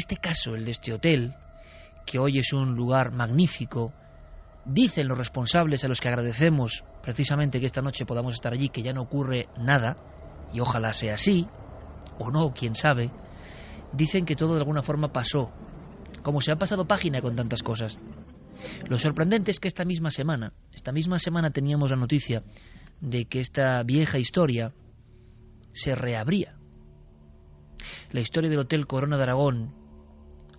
Este caso, el de este hotel, que hoy es un lugar magnífico, dicen los responsables, a los que agradecemos precisamente que esta noche podamos estar allí, que ya no ocurre nada, y ojalá sea así, o no, quién sabe, dicen que todo de alguna forma pasó, como se ha pasado página con tantas cosas. Lo sorprendente es que esta misma semana teníamos la noticia de que esta vieja historia se reabría. La historia del Hotel Corona de Aragón,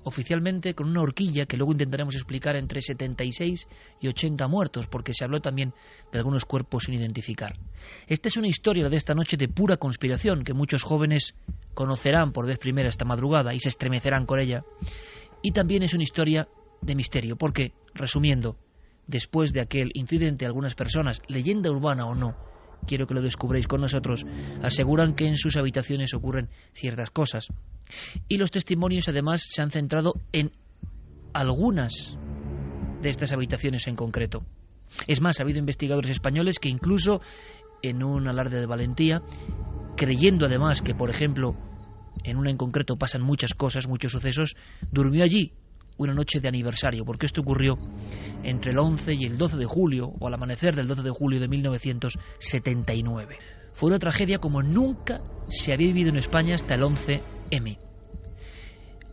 oficialmente con una horquilla que luego intentaremos explicar, entre 76 y 80 muertos, porque se habló también de algunos cuerpos sin identificar. Esta es una historia de esta noche de pura conspiración que muchos jóvenes conocerán por vez primera esta madrugada y se estremecerán con ella. Y también es una historia de misterio, porque, resumiendo, después de aquel incidente, algunas personas, leyenda urbana o no, quiero que lo descubréis con nosotros, aseguran que en sus habitaciones ocurren ciertas cosas. Y los testimonios además se han centrado en algunas de estas habitaciones en concreto. Es más, ha habido investigadores españoles que incluso, en un alarde de valentía, creyendo además que, por ejemplo, en una en concreto pasan muchas cosas, muchos sucesos, durmió allí una noche de aniversario, porque esto ocurrió entre el 11 y el 12 de julio, o al amanecer del 12 de julio de 1979. Fue una tragedia como nunca se había vivido en España hasta el 11M.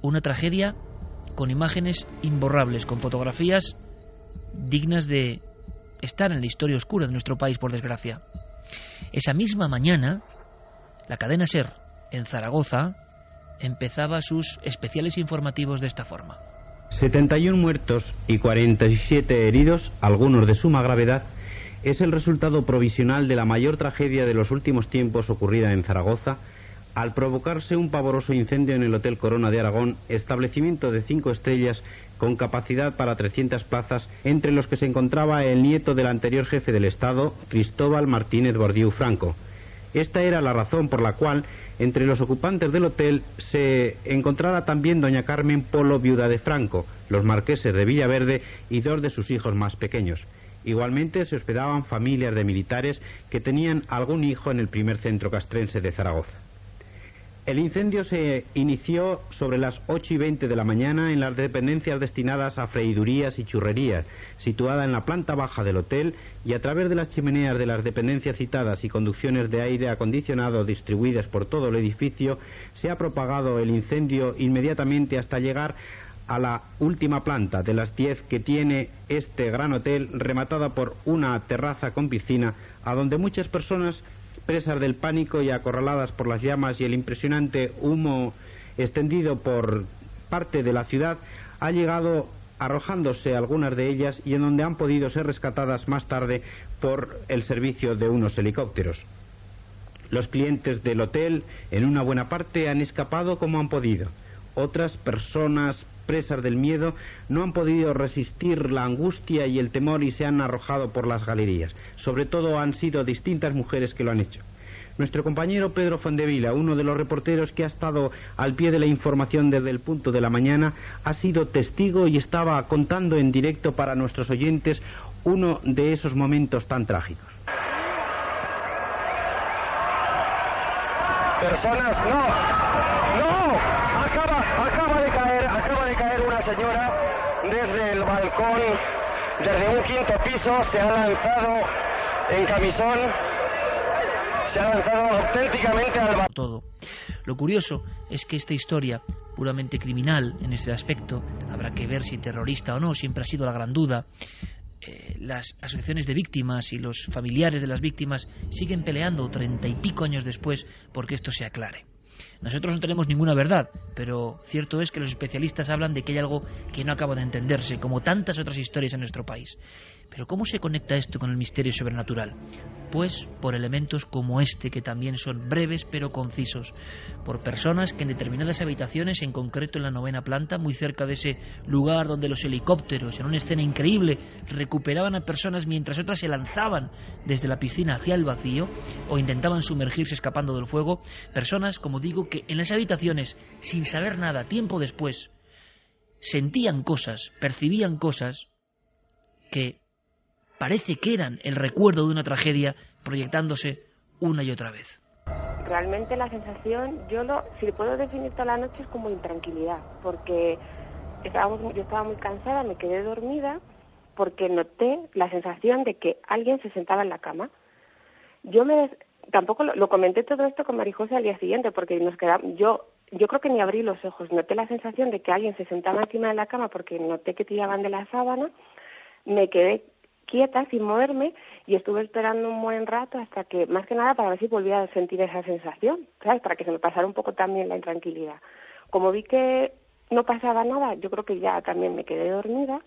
Una tragedia con imágenes imborrables, con fotografías dignas de estar en la historia oscura de nuestro país, por desgracia. Esa misma mañana, la cadena SER, en Zaragoza, empezaba sus especiales informativos de esta forma. 71 muertos y 47 heridos, algunos de suma gravedad, es el resultado provisional de la mayor tragedia de los últimos tiempos ocurrida en Zaragoza, al provocarse un pavoroso incendio en el Hotel Corona de Aragón, establecimiento de 5 estrellas con capacidad para 300 plazas, entre los que se encontraba el nieto del anterior jefe del Estado, Cristóbal Martínez Bordiú Franco. Esta era la razón por la cual entre los ocupantes del hotel se encontrara también doña Carmen Polo, viuda de Franco, los marqueses de Villaverde y 2 de sus hijos más pequeños. Igualmente se hospedaban familias de militares que tenían algún hijo en el primer centro castrense de Zaragoza. El incendio se inició sobre las 8:20 de la mañana en las dependencias destinadas a freidurías y churrerías, situada en la planta baja del hotel, y a través de las chimeneas de las dependencias citadas y conducciones de aire acondicionado distribuidas por todo el edificio, se ha propagado el incendio inmediatamente hasta llegar a la última planta de las 10 que tiene este gran hotel, rematada por una terraza con piscina, a donde muchas personas, presas del pánico y acorraladas por las llamas y el impresionante humo extendido por parte de la ciudad, ha llegado arrojándose algunas de ellas, y en donde han podido ser rescatadas más tarde por el servicio de unos helicópteros. Los clientes del hotel, en una buena parte, han escapado como han podido. Otras personas, presas del miedo, no han podido resistir la angustia y el temor y se han arrojado por las galerías. Sobre todo han sido distintas mujeres que lo han hecho. Nuestro compañero Pedro Fondevila, uno de los reporteros que ha estado al pie de la información desde el punto de la mañana, ha sido testigo y estaba contando en directo para nuestros oyentes uno de esos momentos tan trágicos. Personas, no, acaba de caer una señora desde el balcón, desde un 5.º piso, se ha lanzado en camisón, se ha lanzado auténticamente al balcón. Todo. Lo curioso es que esta historia, puramente criminal en este aspecto, habrá que ver si terrorista o no, siempre ha sido la gran duda. Las asociaciones de víctimas y los familiares de las víctimas siguen peleando 30 y pico años después porque esto se aclare. Nosotros no tenemos ninguna verdad, pero cierto es que los especialistas hablan de que hay algo que no acaba de entenderse, como tantas otras historias en nuestro país. Pero ¿cómo se conecta esto con el misterio sobrenatural? Pues por elementos como este, que también son breves pero concisos, por personas que en determinadas habitaciones, en concreto en la 9ª planta, muy cerca de ese lugar donde los helicópteros, en una escena increíble, recuperaban a personas mientras otras se lanzaban desde la piscina hacia el vacío o intentaban sumergirse escapando del fuego, personas, como digo, que en las habitaciones, sin saber nada, tiempo después, sentían cosas, percibían cosas que parece que eran el recuerdo de una tragedia proyectándose una y otra vez. realmente la sensación, si puedo definir toda la noche, es como intranquilidad, porque yo estaba muy cansada, me quedé dormida, porque noté la sensación de que alguien se sentaba en la cama. Tampoco lo comenté todo esto con Marijose al día siguiente, porque yo creo que ni abrí los ojos. Noté la sensación de que alguien se sentaba encima de la cama porque noté que tiraban de la sábana. Me quedé quieta sin moverme y estuve esperando un buen rato hasta que, más que nada, para ver si volvía a sentir esa sensación, ¿sabes? Para que se me pasara un poco también la intranquilidad. Como vi que no pasaba nada, yo creo que ya también me quedé dormida.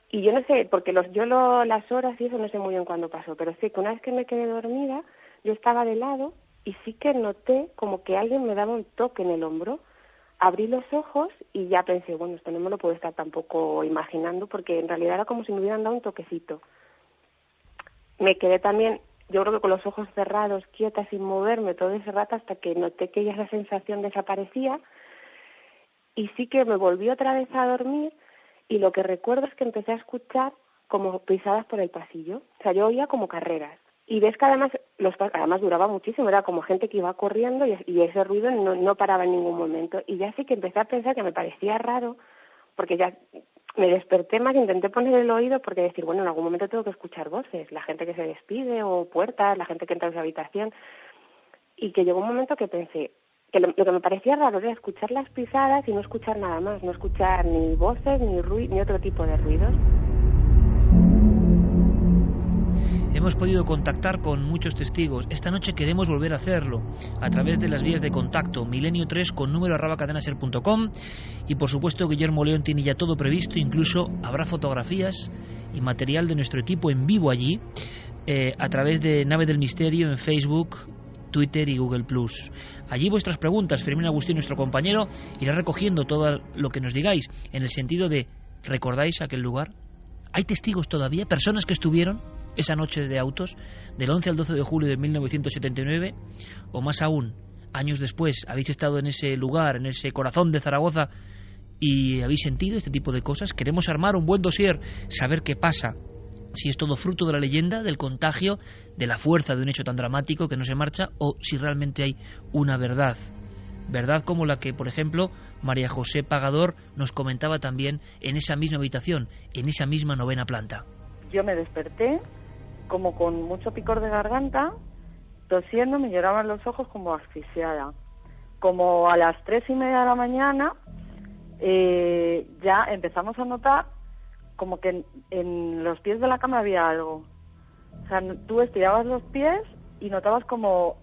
Y yo no sé, porque las horas y eso no sé muy bien cuándo pasó, pero sé que una vez que me quedé dormida, yo estaba de lado y sí que noté como que alguien me daba un toque en el hombro. Abrí los ojos y ya pensé, bueno, esto no me lo puedo estar tampoco imaginando, porque en realidad era como si me hubieran dado un toquecito. Me quedé también, yo creo que con los ojos cerrados, quieta, sin moverme todo ese rato, hasta que noté que ya esa sensación desaparecía. Y sí que me volví otra vez a dormir. Y lo que recuerdo es que empecé a escuchar como pisadas por el pasillo. O sea, yo oía como carreras. Y ves que además duraba muchísimo, era como gente que iba corriendo y ese ruido no paraba en ningún momento. Y ya sí que empecé a pensar que me parecía raro, porque ya me desperté más, intenté poner el oído porque decir, bueno, en algún momento tengo que escuchar voces, la gente que se despide o puertas, la gente que entra en su habitación. Y que llegó un momento que pensé, que lo que me parecía raro era escuchar las pisadas y no escuchar nada más, no escuchar ni voces, ni otro tipo de ruidos. Hemos podido contactar con muchos testigos. Esta noche queremos volver a hacerlo a través de las vías de contacto milenio3 con número@cadenaser.com, y por supuesto Guillermo León tiene ya todo previsto, incluso habrá fotografías y material de nuestro equipo en vivo allí, a través de Nave del Misterio en Facebook, Twitter y Google+. Allí vuestras preguntas, Fermín Agustín, nuestro compañero, irá recogiendo todo lo que nos digáis, en el sentido de, ¿recordáis aquel lugar? ¿Hay testigos todavía? ¿Personas que estuvieron esa noche de autos, del 11 al 12 de julio de 1979? O más aún, años después, ¿habéis estado en ese lugar, en ese corazón de Zaragoza, y habéis sentido este tipo de cosas? Queremos armar un buen dossier, saber qué pasa, si es todo fruto de la leyenda, del contagio, de la fuerza de un hecho tan dramático que no se marcha, o si realmente hay una verdad. Verdad como la que, por ejemplo, María José Pagador nos comentaba también en esa misma habitación, en esa misma 9ª planta. Yo me desperté como con mucho picor de garganta, tosiendo, me lloraban los ojos como asfixiada. Como a las 3:30 de la mañana ya empezamos a notar como que en los pies de la cama había algo. O sea, tú estirabas los pies y notabas como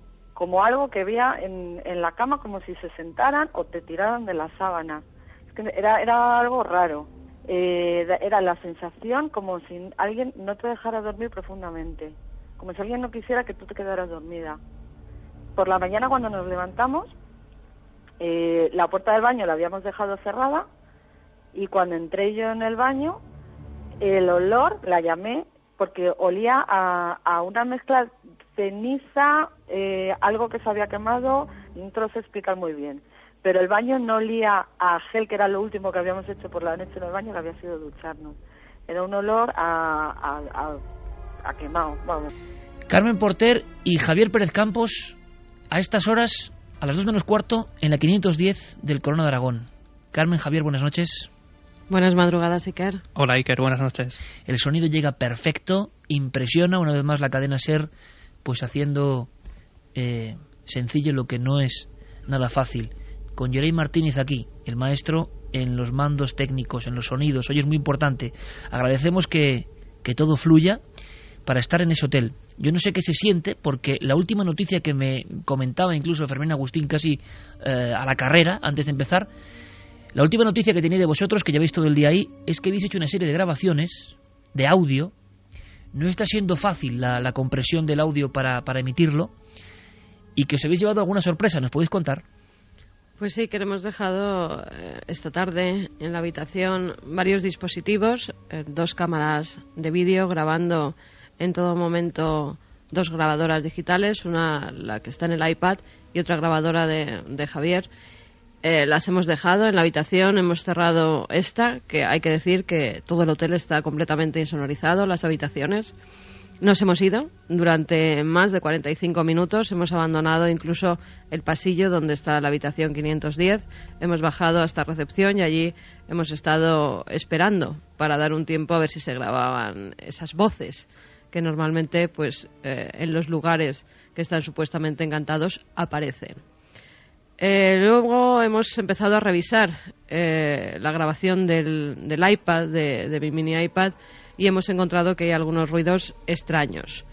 algo que había en la cama, como si se sentaran o te tiraran de la sábana. Es que era algo raro. Era la sensación como si alguien no te dejara dormir profundamente, como si alguien no quisiera que tú te quedaras dormida. Por la mañana, cuando nos levantamos, la puerta del baño la habíamos dejado cerrada, y cuando entré yo en el baño, el olor, la llamé porque olía a una mezcla ceniza, algo que se había quemado, no te lo sé explicar muy bien. Pero el baño no olía a gel, que era lo último que habíamos hecho por la noche en el baño, que había sido ducharnos. Era un olor a quemado, vamos. Carmen Porter y Javier Pérez Campos, a estas horas, a las 2 menos cuarto, en la 510 del Corona de Aragón. Carmen, Javier, buenas noches. Buenas madrugadas, Iker. Hola, Iker, buenas noches. El sonido llega perfecto, impresiona una vez más la cadena SER, pues haciendo sencillo lo que no es nada fácil. Con Yerey Martínez aquí, el maestro en los mandos técnicos, en los sonidos. Hoy es muy importante. Agradecemos que todo fluya para estar en ese hotel. Yo no sé qué se siente, porque la última noticia que me comentaba incluso Fermín Agustín casi a la carrera, antes de empezar, la última noticia que tenía de vosotros, que lleváis todo el día ahí, es que habéis hecho una serie de grabaciones de audio. No está siendo fácil la compresión del audio para emitirlo, y que os habéis llevado alguna sorpresa. ¿Nos podéis contar? Pues sí, que hemos dejado esta tarde en la habitación varios dispositivos, 2 cámaras de vídeo grabando en todo momento, 2 grabadoras digitales, una la que está en el iPad y otra grabadora de Javier. Las hemos dejado en la habitación, hemos cerrado esta, que hay que decir que todo el hotel está completamente insonorizado, las habitaciones. Nos hemos ido durante más de 45 minutos, hemos abandonado incluso el pasillo donde está la habitación 510, hemos bajado hasta recepción y allí hemos estado esperando para dar un tiempo a ver si se grababan esas voces que normalmente pues en los lugares que están supuestamente encantados aparecen. Luego hemos empezado a revisar la grabación del iPad, de mi mini iPad, y hemos encontrado que hay algunos ruidos extraños.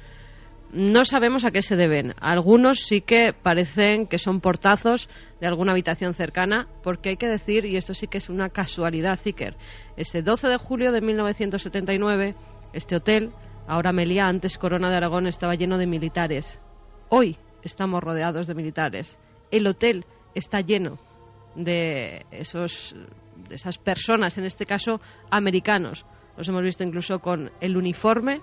No sabemos a qué se deben. Algunos sí que parecen que son portazos de alguna habitación cercana, porque hay que decir, y esto sí que es una casualidad, Iker, ese 12 de julio de 1979, este hotel, ahora Meliá, antes Corona de Aragón, estaba lleno de militares. Hoy estamos rodeados de militares. El hotel está lleno de esas personas, en este caso americanos. Los hemos visto incluso con el uniforme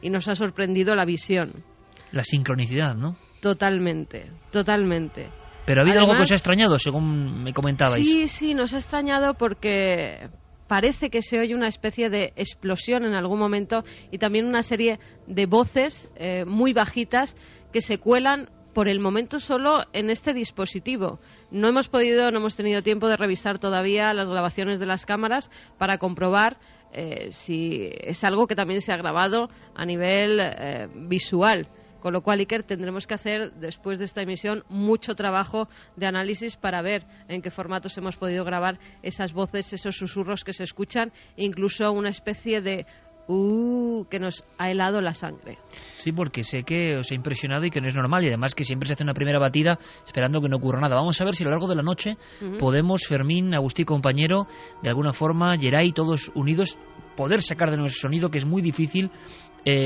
y nos ha sorprendido la visión. La sincronicidad, ¿no? Totalmente, totalmente. Pero ha habido algo que os ha extrañado, según me comentabais. Sí, nos ha extrañado porque parece que se oye una especie de explosión en algún momento y también una serie de voces muy bajitas que se cuelan por el momento solo en este dispositivo. No hemos tenido tiempo de revisar todavía las grabaciones de las cámaras para comprobar si es algo que también se ha grabado a nivel visual. Con lo cual, Iker, tendremos que hacer, después de esta emisión, mucho trabajo de análisis para ver en qué formatos hemos podido grabar esas voces, esos susurros que se escuchan, incluso una especie de que nos ha helado la sangre. Sí, porque sé que os ha impresionado y que no es normal, y además que siempre se hace una primera batida esperando que no ocurra nada. Vamos a ver si a lo largo de la noche podemos, Fermín, Agustí, compañero, de alguna forma, Geray, todos unidos, poder sacar de nuestro sonido, que es muy difícil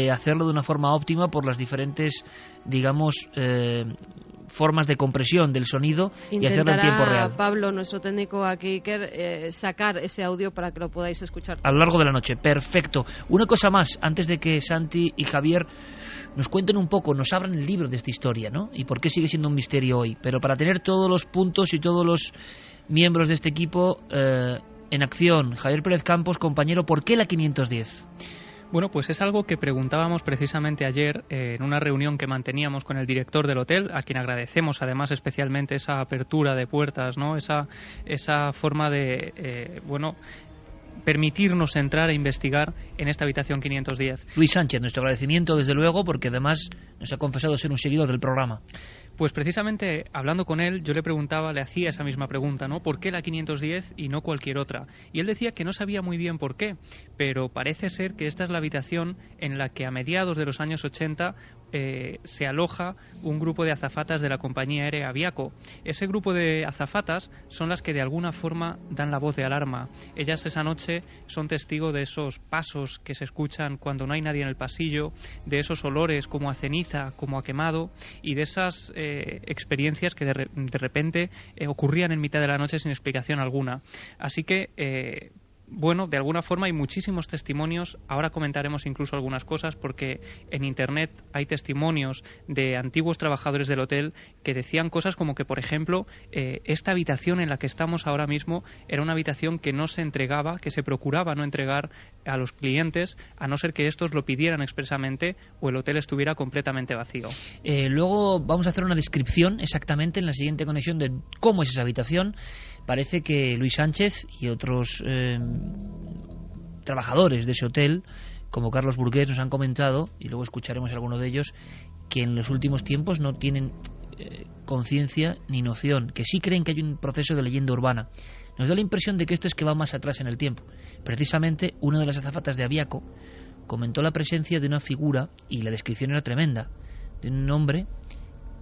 hacerlo de una forma óptima por las diferentes, digamos, formas de compresión del sonido. Intentará, y hacerlo en tiempo real. Pablo, nuestro técnico aquí, Iker, sacar ese audio para que lo podáis escuchar a lo largo de la noche. Perfecto. Una cosa más, antes de que Santi y Javier nos cuenten un poco, nos abran el libro de esta historia, ¿no? Y por qué sigue siendo un misterio hoy. Pero para tener todos los puntos y todos los miembros de este equipo en acción, Javier Pérez Campos, compañero, ¿por qué la 510? Bueno, pues es algo que preguntábamos precisamente ayer en una reunión que manteníamos con el director del hotel, a quien agradecemos además especialmente esa apertura de puertas, ¿no? Esa forma de, permitirnos entrar e investigar en esta habitación 510. Luis Sánchez, nuestro agradecimiento desde luego, porque además nos ha confesado ser un seguidor del programa. Pues precisamente hablando con él, yo le hacía esa misma pregunta, ¿no? ¿Por qué la 510 y no cualquier otra? Y él decía que no sabía muy bien por qué, pero parece ser que esta es la habitación en la que a mediados de los años 80 se aloja un grupo de azafatas de la compañía aérea Aviaco. Ese grupo de azafatas son las que de alguna forma dan la voz de alarma. Ellas esa noche son testigo de esos pasos que se escuchan cuando no hay nadie en el pasillo, de esos olores como a ceniza, como a quemado, y de esas experiencias que de repente ocurrían en mitad de la noche sin explicación alguna. Así que de alguna forma hay muchísimos testimonios. Ahora comentaremos incluso algunas cosas, porque en Internet hay testimonios de antiguos trabajadores del hotel que decían cosas como que, por ejemplo, esta habitación en la que estamos ahora mismo era una habitación que no se entregaba, que se procuraba no entregar a los clientes, a no ser que estos lo pidieran expresamente o el hotel estuviera completamente vacío. Luego vamos a hacer una descripción exactamente en la siguiente conexión de cómo es esa habitación. Parece que Luis Sánchez y otros trabajadores de ese hotel, como Carlos Burgués, nos han comentado, y luego escucharemos a alguno de ellos, que en los últimos tiempos no tienen conciencia ni noción, que sí creen que hay un proceso de leyenda urbana. Nos da la impresión de que esto es que va más atrás en el tiempo. Precisamente una de las azafatas de Aviaco comentó la presencia de una figura, y la descripción era tremenda, de un hombre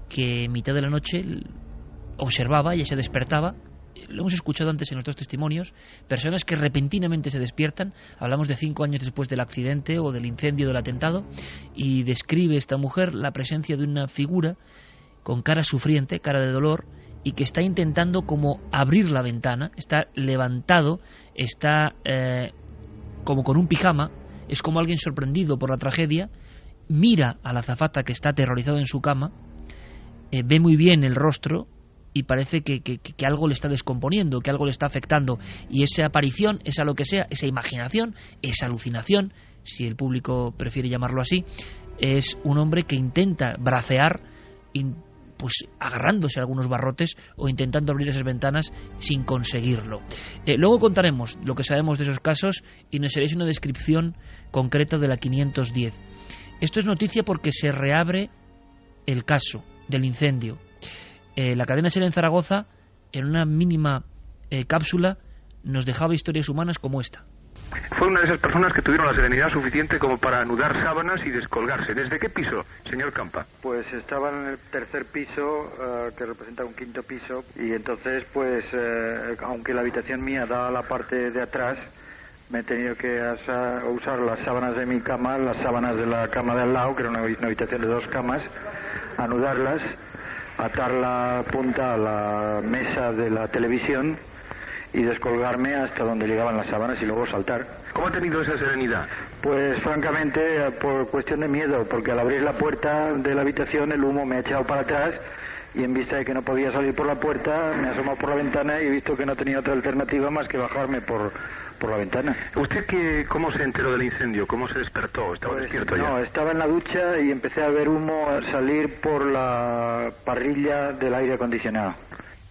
que en mitad de la noche observaba, ella se despertaba. Lo hemos escuchado antes en otros testimonios, personas que repentinamente se despiertan. Hablamos de 5 años después del accidente o del incendio, del atentado, y describe esta mujer la presencia de una figura con cara sufriente, cara de dolor, y que está intentando como abrir la ventana, está levantado, está como con un pijama, es como alguien sorprendido por la tragedia, mira a la azafata que está aterrorizado en su cama, ve muy bien el rostro, y parece que algo le está descomponiendo, que algo le está afectando, y esa aparición, esa lo que sea, esa imaginación, esa alucinación, si el público prefiere llamarlo así, es un hombre que intenta bracear, pues agarrándose a algunos barrotes o intentando abrir esas ventanas sin conseguirlo. Luego contaremos lo que sabemos de esos casos y nos haréis una descripción concreta de la 510. Esto es noticia porque se reabre el caso del incendio. La cadena SER en Zaragoza, en una mínima cápsula, nos dejaba historias humanas como esta. Fue una de esas personas que tuvieron la serenidad suficiente como para anudar sábanas y descolgarse. ¿Desde qué piso, señor Campa? Pues estaba en el tercer piso, que representa un quinto piso, y entonces, pues, aunque la habitación mía da a la parte de atrás, me he tenido que usar las sábanas de mi cama, las sábanas de la cama de al lado, que era una habitación de 2 camas, anudarlas, atar la punta a la mesa de la televisión y descolgarme hasta donde llegaban las sábanas y luego saltar. ¿Cómo ha tenido esa serenidad? Pues francamente por cuestión de miedo, porque al abrir la puerta de la habitación el humo me ha echado para atrás y en vista de que no podía salir por la puerta me he asomado por la ventana y he visto que no tenía otra alternativa más que bajarme por la ventana. ¿Usted cómo se enteró del incendio? ¿Cómo se despertó? ¿Estaba despierto ya? No, estaba en la ducha y empecé a ver humo salir por la parrilla del aire acondicionado.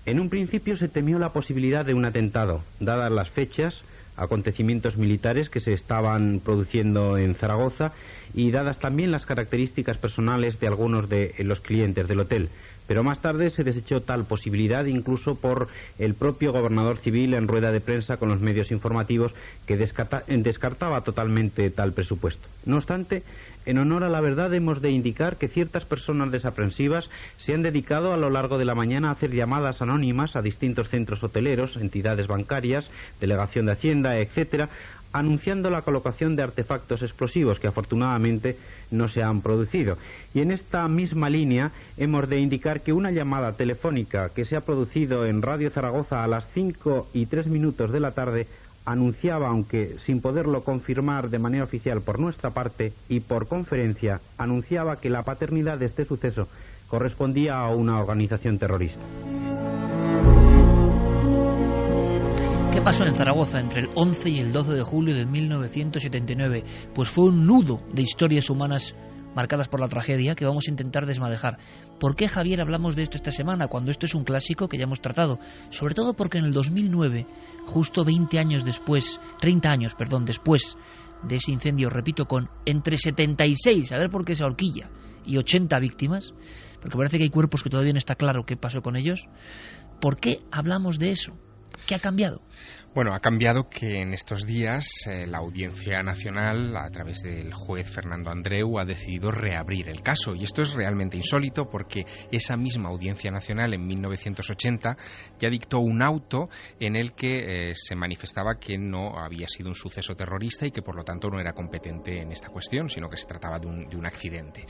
En un principio se temió la posibilidad de un atentado, dadas las fechas, acontecimientos militares que se estaban produciendo en Zaragoza y dadas también las características personales de algunos de los clientes del hotel. Pero más tarde se desechó tal posibilidad incluso por el propio gobernador civil en rueda de prensa con los medios informativos que descartaba totalmente tal presupuesto. No obstante, en honor a la verdad hemos de indicar que ciertas personas desaprensivas se han dedicado a lo largo de la mañana a hacer llamadas anónimas a distintos centros hoteleros, entidades bancarias, delegación de Hacienda, etcétera, anunciando la colocación de artefactos explosivos que afortunadamente no se han producido. Y en esta misma línea hemos de indicar que una llamada telefónica que se ha producido en Radio Zaragoza a las 5:03 de la tarde anunciaba, aunque sin poderlo confirmar de manera oficial por nuestra parte y por conferencia, anunciaba que la paternidad de este suceso correspondía a una organización terrorista. ¿Qué pasó en Zaragoza entre el 11 y el 12 de julio de 1979? Pues fue un nudo de historias humanas marcadas por la tragedia que vamos a intentar desmadejar. ¿Por qué, Javier, hablamos de esto esta semana cuando esto es un clásico que ya hemos tratado? Sobre todo porque en el 2009, justo 30 años después de ese incendio, repito, con entre 76, a ver por qué esa horquilla, y 80 víctimas, porque parece que hay cuerpos que todavía no está claro qué pasó con ellos. ¿Por qué hablamos de eso? ¿Qué ha cambiado? Bueno, ha cambiado que en estos días la Audiencia Nacional, a través del juez Fernando Andreu, ha decidido reabrir el caso. Y esto es realmente insólito porque esa misma Audiencia Nacional en 1980 ya dictó un auto en el que se manifestaba que no había sido un suceso terrorista y que por lo tanto no era competente en esta cuestión, sino que se trataba de un accidente.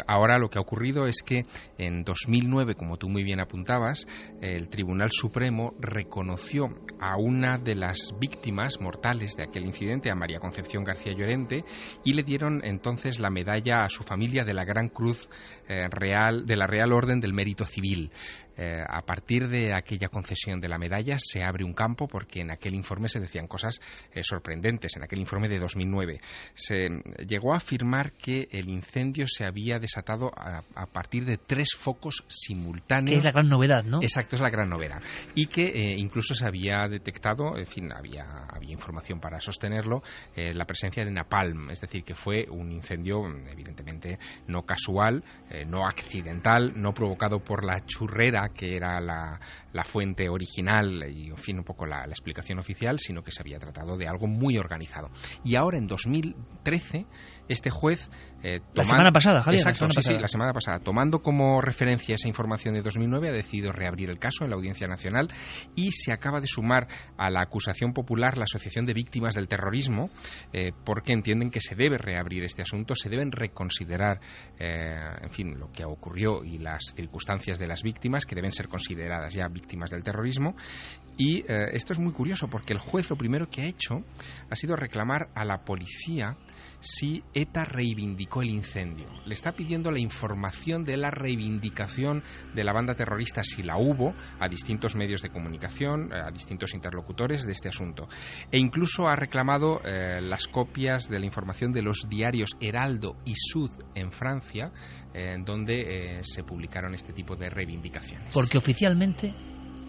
Ahora lo que ha ocurrido es que en 2009, como tú muy bien apuntabas, el Tribunal Supremo reconoció a una de las víctimas mortales de aquel incidente, a María Concepción García Llorente, y le dieron entonces la medalla a su familia de la Gran Cruz Real, de la Real Orden del Mérito Civil. A partir de aquella concesión de la medalla se abre un campo porque en aquel informe se decían cosas sorprendentes. En aquel informe de 2009 se llegó a afirmar que el incendio se había desatado a partir de 3 focos simultáneos. Que es la gran novedad, ¿no? Exacto, es la gran novedad. Y que incluso se había detectado, en fin, había información para sostenerlo, la presencia de napalm, es decir, que fue un incendio evidentemente no casual, no accidental, no provocado por la churrera que era la fuente original y, en fin, un poco la explicación oficial, sino que se había tratado de algo muy organizado. Y ahora, en 2013, este juez... la semana pasada, Javier. Exacto, la semana pasada. Tomando como referencia esa información de 2009, ha decidido reabrir el caso en la Audiencia Nacional y se acaba de sumar a la acusación popular la Asociación de Víctimas del Terrorismo, porque entienden que se debe reabrir este asunto, se deben reconsiderar, en fin, lo que ocurrió y las circunstancias de las víctimas, que deben ser consideradas ya víctimas del terrorismo. Y esto es muy curioso porque el juez lo primero que ha hecho ha sido reclamar a la policía si ETA reivindicó el incendio. Le está pidiendo la información de la reivindicación de la banda terrorista, si la hubo, a distintos medios de comunicación, a distintos interlocutores de este asunto. E incluso ha reclamado las copias de la información de los diarios Heraldo y Sud en Francia, donde se publicaron este tipo de reivindicaciones. Porque oficialmente,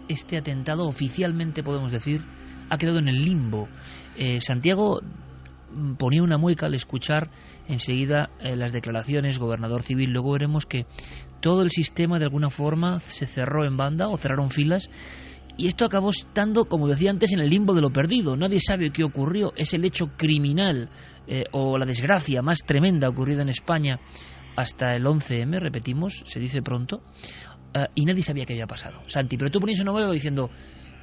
este atentado, oficialmente podemos decir, ha quedado en el limbo. Santiago ponía una mueca al escuchar enseguida las declaraciones, gobernador civil. Luego veremos que todo el sistema de alguna forma se cerró en banda o cerraron filas, y esto acabó estando, como decía antes, en el limbo de lo perdido. Nadie sabe qué ocurrió. Es el hecho criminal o la desgracia más tremenda ocurrida en España hasta el 11M, repetimos, se dice pronto, y nadie sabía qué había pasado. Santi, pero tú ponías una mueca diciendo,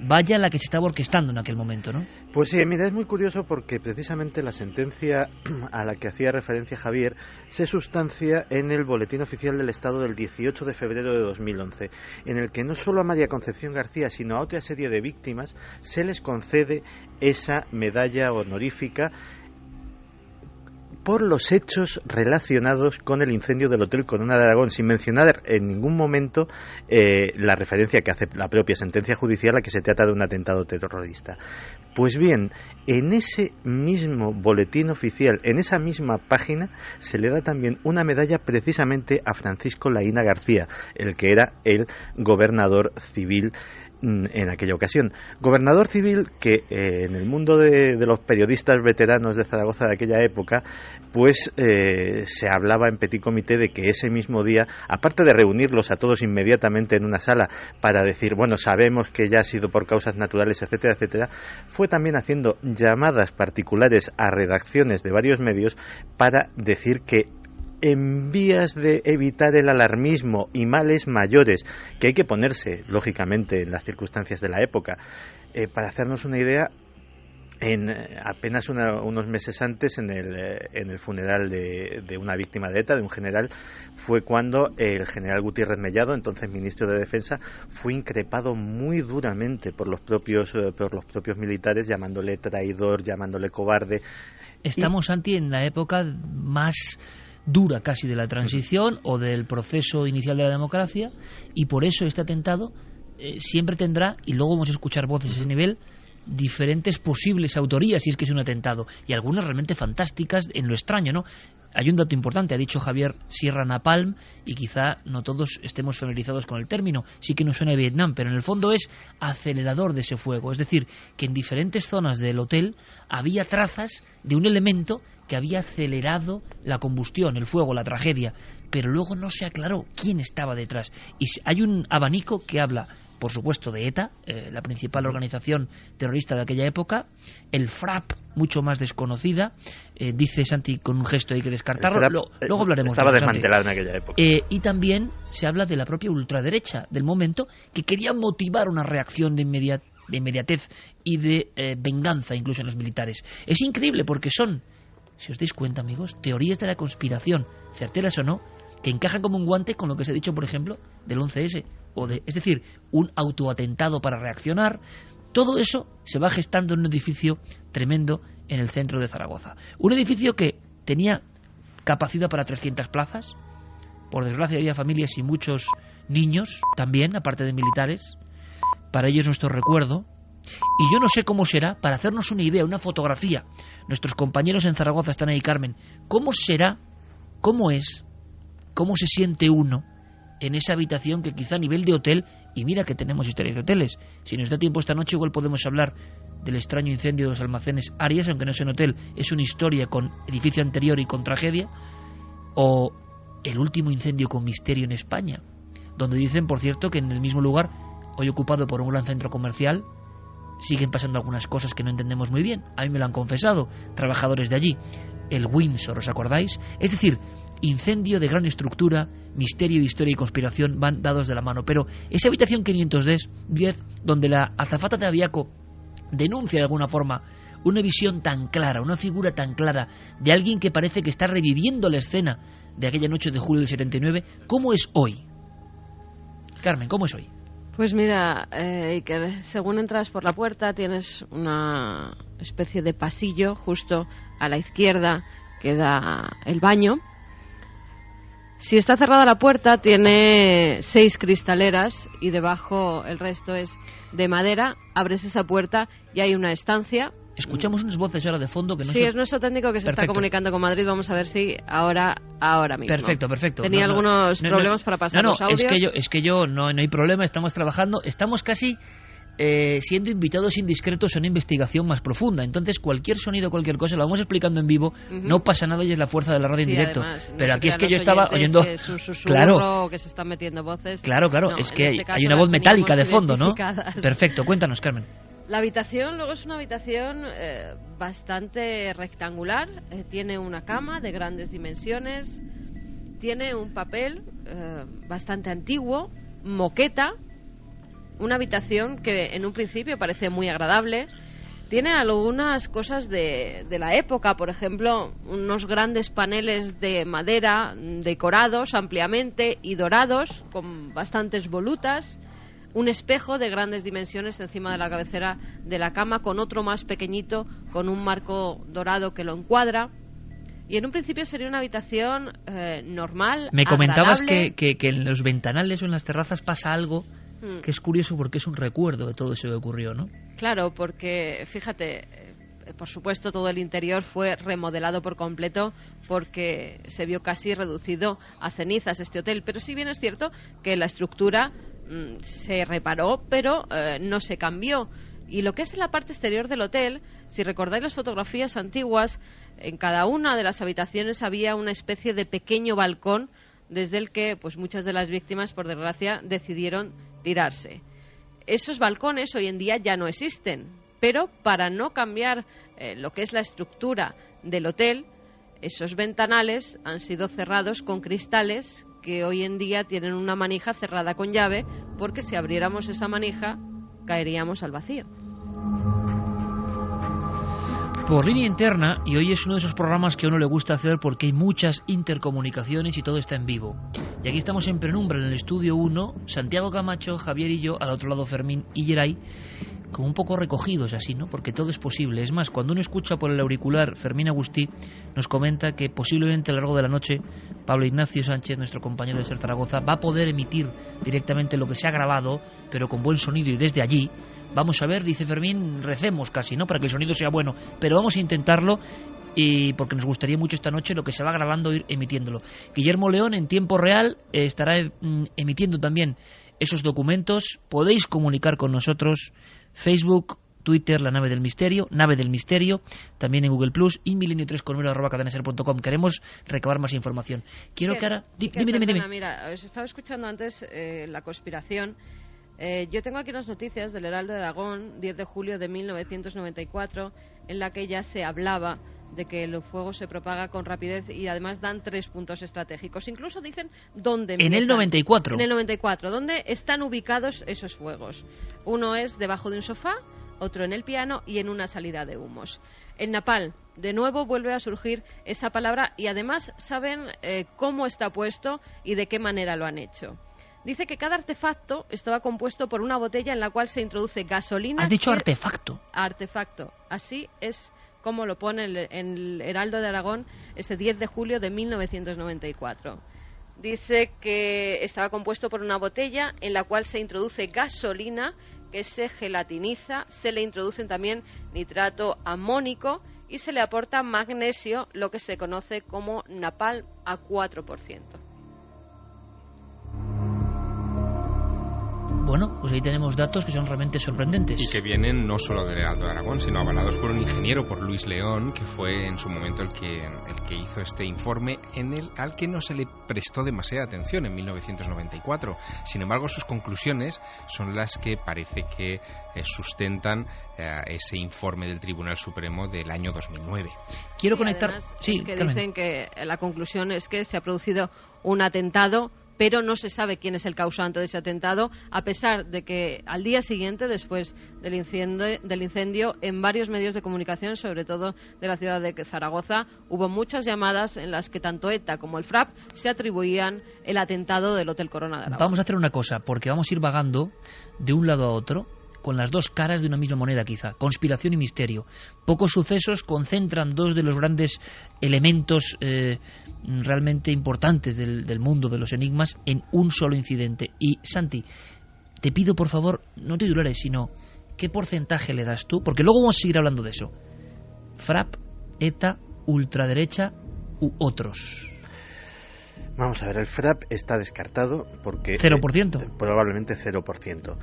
vaya la que se estaba orquestando en aquel momento, ¿no? Pues sí, mira, es muy curioso porque precisamente la sentencia a la que hacía referencia Javier se sustancia en el Boletín Oficial del Estado del 18 de febrero de 2011, en el que no solo a María Concepción García, sino a otra serie de víctimas se les concede esa medalla honorífica por los hechos relacionados con el incendio del Hotel Corona de Aragón, sin mencionar en ningún momento la referencia que hace la propia sentencia judicial a que se trata de un atentado terrorista. Pues bien, en ese mismo boletín oficial, en esa misma página, se le da también una medalla precisamente a Francisco Laína García, el que era el gobernador civil en aquella ocasión. Gobernador civil que en el mundo de los periodistas veteranos de Zaragoza de aquella época, pues se hablaba en petit comité de que ese mismo día, aparte de reunirlos a todos inmediatamente en una sala para decir, bueno, sabemos que ya ha sido por causas naturales, etcétera, etcétera, fue también haciendo llamadas particulares a redacciones de varios medios para decir que en vías de evitar el alarmismo y males mayores que hay que ponerse, lógicamente, en las circunstancias de la época. Para hacernos una idea, en apenas unos meses antes, en el funeral de una víctima de ETA, de un general, fue cuando el general Gutiérrez Mellado, entonces ministro de Defensa, fue increpado muy duramente por los propios militares, llamándole traidor, llamándole cobarde. Estamos, Santi, en la época más dura casi de la transición o del proceso inicial de la democracia, y por eso este atentado siempre tendrá, y luego vamos a escuchar voces a ese nivel, diferentes posibles autorías si es que es un atentado, y algunas realmente fantásticas en lo extraño, ¿no? Hay un dato importante, ha dicho Javier Sierra Napalm, y quizá no todos estemos familiarizados con el término, sí que nos suena a Vietnam, pero en el fondo es acelerador de ese fuego, es decir, que en diferentes zonas del hotel había trazas de un elemento que había acelerado la combustión, el fuego, la tragedia, pero luego no se aclaró quién estaba detrás. Y hay un abanico que habla, por supuesto, de ETA, la principal organización terrorista de aquella época, el FRAP, mucho más desconocida, dice Santi con un gesto hay que descartarlo, luego hablaremos. Estaba desmantelada en aquella época. Y también se habla de la propia ultraderecha del momento, que quería motivar una reacción de inmediatez y de venganza incluso en los militares. Es increíble porque son, si os dais cuenta, amigos, teorías de la conspiración, certeras o no, que encajan como un guante con lo que se ha dicho, por ejemplo, del 11S, es decir, un autoatentado para reaccionar. Todo eso se va gestando en un edificio tremendo en el centro de Zaragoza. Un edificio que tenía capacidad para 300 plazas. Por desgracia había familias y muchos niños también, aparte de militares. Para ellos nuestro recuerdo. Y yo no sé cómo será, para hacernos una idea, una fotografía. Nuestros compañeros en Zaragoza están ahí, Carmen. ¿Cómo será, cómo es, cómo se siente uno en esa habitación que quizá a nivel de hotel, y mira que tenemos historias de hoteles, si nos da tiempo esta noche igual podemos hablar del extraño incendio de los almacenes Arias, aunque no es un hotel, es una historia con edificio anterior y con tragedia, o el último incendio con misterio en España, donde dicen, por cierto, que en el mismo lugar, hoy ocupado por un gran centro comercial, siguen pasando algunas cosas que no entendemos muy bien. A mí me lo han confesado trabajadores de allí. El Windsor, ¿os acordáis? Es decir, incendio de gran estructura, misterio, historia y conspiración van dados de la mano. Pero esa habitación 510, donde la azafata de Aviaco denuncia de alguna forma una visión tan clara, una figura tan clara de alguien que parece que está reviviendo la escena de aquella noche de julio del 79, ¿cómo es hoy? Carmen, ¿cómo es hoy? Pues mira, Iker, según entras por la puerta tienes una especie de pasillo justo a la izquierda que da el baño. Si está cerrada la puerta tiene 6 cristaleras y debajo el resto es de madera. Abres esa puerta y hay una estancia. Escuchamos unas voces ahora de fondo que no Sí, es nuestro técnico que se está comunicando con Madrid. Vamos a ver si ahora mismo. Perfecto. Tenía algunos problemas para pasar los audios. Es que yo no hay problema, estamos trabajando, estamos casi siendo invitados indiscretos a una investigación más profunda. Entonces cualquier sonido, cualquier cosa, lo vamos explicando en vivo, no pasa nada y es la fuerza de la radio en directo. Además, pero aquí es que yo estaba oyendo... Que es un susurro, que se están metiendo voces. Claro, es que hay una voz metálica de fondo, ¿no? Perfecto, cuéntanos, Carmen. La habitación luego es una habitación bastante rectangular, tiene una cama de grandes dimensiones, tiene un papel bastante antiguo, moqueta, una habitación que en un principio parece muy agradable, tiene algunas cosas de la época, por ejemplo, unos grandes paneles de madera decorados ampliamente y dorados con bastantes volutas, un espejo de grandes dimensiones encima de la cabecera de la cama con otro más pequeñito con un marco dorado que lo encuadra. Y en un principio sería una habitación normal. Me comentabas que en los ventanales o en las terrazas pasa algo que es curioso porque es un recuerdo de todo eso que ocurrió, ¿no? Claro, porque fíjate, por supuesto todo el interior fue remodelado por completo porque se vio casi reducido a cenizas este hotel, pero sí bien es cierto que la estructura se reparó, pero no se cambió. Y lo que es en la parte exterior del hotel, si recordáis las fotografías antiguas, en cada una de las habitaciones había una especie de pequeño balcón desde el que pues muchas de las víctimas, por desgracia, decidieron tirarse. Esos balcones hoy en día ya no existen, pero para no cambiar lo que es la estructura del hotel, esos ventanales han sido cerrados con cristales que hoy en día tienen una manija cerrada con llave, porque si abriéramos esa manija caeríamos al vacío. Por línea interna, y hoy es uno de esos programas que a uno le gusta hacer porque hay muchas intercomunicaciones y todo está en vivo. Y aquí estamos en penumbra, en el estudio 1, Santiago Camacho, Javier y yo, al otro lado Fermín y Geray, como un poco recogidos así, ¿no? Porque todo es posible. Es más, cuando uno escucha por el auricular, Fermín Agustí nos comenta que posiblemente a lo largo de la noche Pablo Ignacio Sánchez, nuestro compañero de Ser Zaragoza, va a poder emitir directamente lo que se ha grabado, pero con buen sonido y desde allí. Vamos a ver, dice Fermín, recemos casi, ¿no? Para que el sonido sea bueno, pero vamos a intentarlo y porque nos gustaría mucho esta noche lo que se va grabando ir emitiéndolo. Guillermo León en tiempo real estará emitiendo también esos documentos. Podéis comunicar con nosotros, Facebook, Twitter, La Nave del Misterio, también en Google Plus y milenio3.com. Queremos recabar más información. Quiero que ahora... Dime. Mira, os estaba escuchando antes la conspiración. Yo tengo aquí unas noticias del Heraldo de Aragón, 10 de julio de 1994, en la que ya se hablaba de que el fuego se propaga con rapidez y además dan 3 puntos estratégicos. Incluso dicen dónde empiezan. En el 94. En el 94, ¿dónde están ubicados esos fuegos? Uno es debajo de un sofá, otro en el piano y en una salida de humos. En Napal, de nuevo vuelve a surgir esa palabra y además saben cómo está puesto y de qué manera lo han hecho. Dice que cada artefacto estaba compuesto por una botella en la cual se introduce gasolina... ¿Has dicho artefacto? Artefacto. Así es como lo pone en el Heraldo de Aragón ese 10 de julio de 1994. Dice que estaba compuesto por una botella en la cual se introduce gasolina que se gelatiniza, se le introducen también nitrato amónico y se le aporta magnesio, lo que se conoce como napalm a 4%. Bueno, pues ahí tenemos datos que son realmente sorprendentes. Y que vienen no solo del Heraldo de Aragón, sino avalados por un ingeniero, por Luis León, que fue en su momento el que hizo este informe, al que no se le prestó demasiada atención en 1994. Sin embargo, sus conclusiones son las que parece que sustentan ese informe del Tribunal Supremo del año 2009. Quiero conectar... Sí, es que dicen que la conclusión es que se ha producido un atentado pero no se sabe quién es el causante de ese atentado, a pesar de que al día siguiente, después del incendio, en varios medios de comunicación, sobre todo de la ciudad de Zaragoza, hubo muchas llamadas en las que tanto ETA como el FRAP se atribuían el atentado del Hotel Corona de Aragón. Vamos a hacer una cosa, porque vamos a ir vagando de un lado a otro, con las dos caras de una misma moneda quizá, conspiración y misterio. Pocos sucesos concentran dos de los grandes elementos realmente importantes del mundo de los enigmas en un solo incidente. Y Santi, te pido por favor, no titulares, sino ¿qué porcentaje le das tú? Porque luego vamos a seguir hablando de eso. FRAP, ETA, ultraderecha u otros. Vamos a ver, el FRAP está descartado porque... 0%. Probablemente 0%.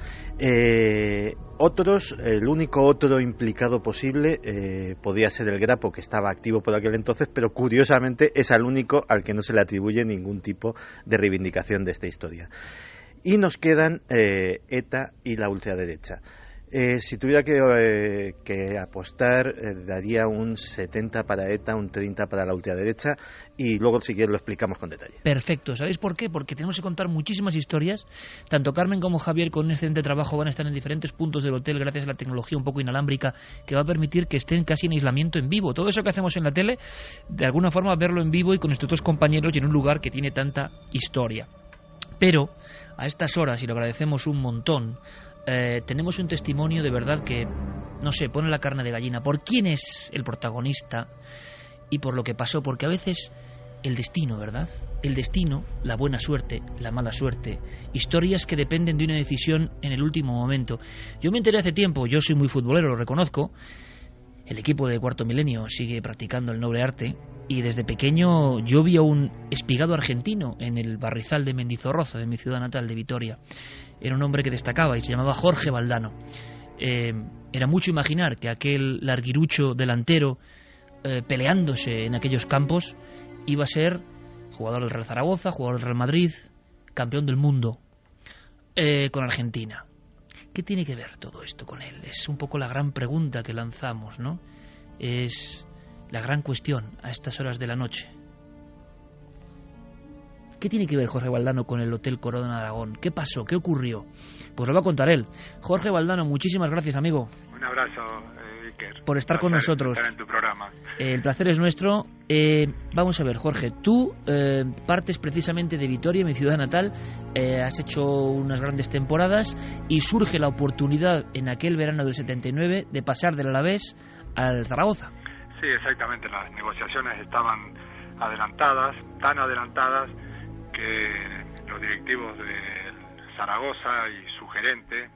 Otros, el único otro implicado posible podía ser el Grapo, que estaba activo por aquel entonces, pero curiosamente es al único al que no se le atribuye ningún tipo de reivindicación de esta historia. Y nos quedan ETA y la ultraderecha. Si tuviera que apostar, daría un 70 para ETA, un 30 para la ultraderecha, y luego si quieres lo explicamos con detalle. Perfecto. ¿Sabéis por qué? Porque tenemos que contar muchísimas historias. Tanto Carmen como Javier, con un excelente trabajo, van a estar en diferentes puntos del hotel gracias a la tecnología un poco inalámbrica que va a permitir que estén casi en aislamiento en vivo. Todo eso que hacemos en la tele, de alguna forma verlo en vivo y con nuestros otros compañeros y en un lugar que tiene tanta historia. Pero a estas horas, y lo agradecemos un montón, tenemos un testimonio de verdad que, no sé, pone la carne de gallina por quién es el protagonista y por lo que pasó, porque a veces el destino, ¿verdad? El destino, la buena suerte, la mala suerte, historias que dependen de una decisión en el último momento. Yo me enteré hace tiempo, yo soy muy futbolero, lo reconozco, el equipo de Cuarto Milenio sigue practicando el noble arte y desde pequeño yo vi a un espigado argentino en el barrizal de Mendizorroza, de mi ciudad natal, de Vitoria. Era un hombre que destacaba y se llamaba Jorge Valdano. Era mucho imaginar que aquel larguirucho delantero peleándose en aquellos campos iba a ser jugador del Real Zaragoza, jugador del Real Madrid, campeón del mundo con Argentina. ¿Qué tiene que ver todo esto con él? Es un poco la gran pregunta que lanzamos, ¿no? Es la gran cuestión a estas horas de la noche. ¿Qué tiene que ver Jorge Valdano con el Hotel Corona de Aragón? ¿Qué pasó? ¿Qué ocurrió? Pues lo va a contar él. Jorge Valdano, muchísimas gracias, amigo. Un abrazo, Iker. Por estar con nosotros. Estar en tu programa. El placer es nuestro. Vamos a ver, Jorge, tú partes precisamente de Vitoria, mi ciudad natal, has hecho unas grandes temporadas y surge la oportunidad en aquel verano del 79 de pasar del Alavés al Zaragoza. Sí, exactamente, las negociaciones estaban adelantadas, tan adelantadas que los directivos de Zaragoza y su gerente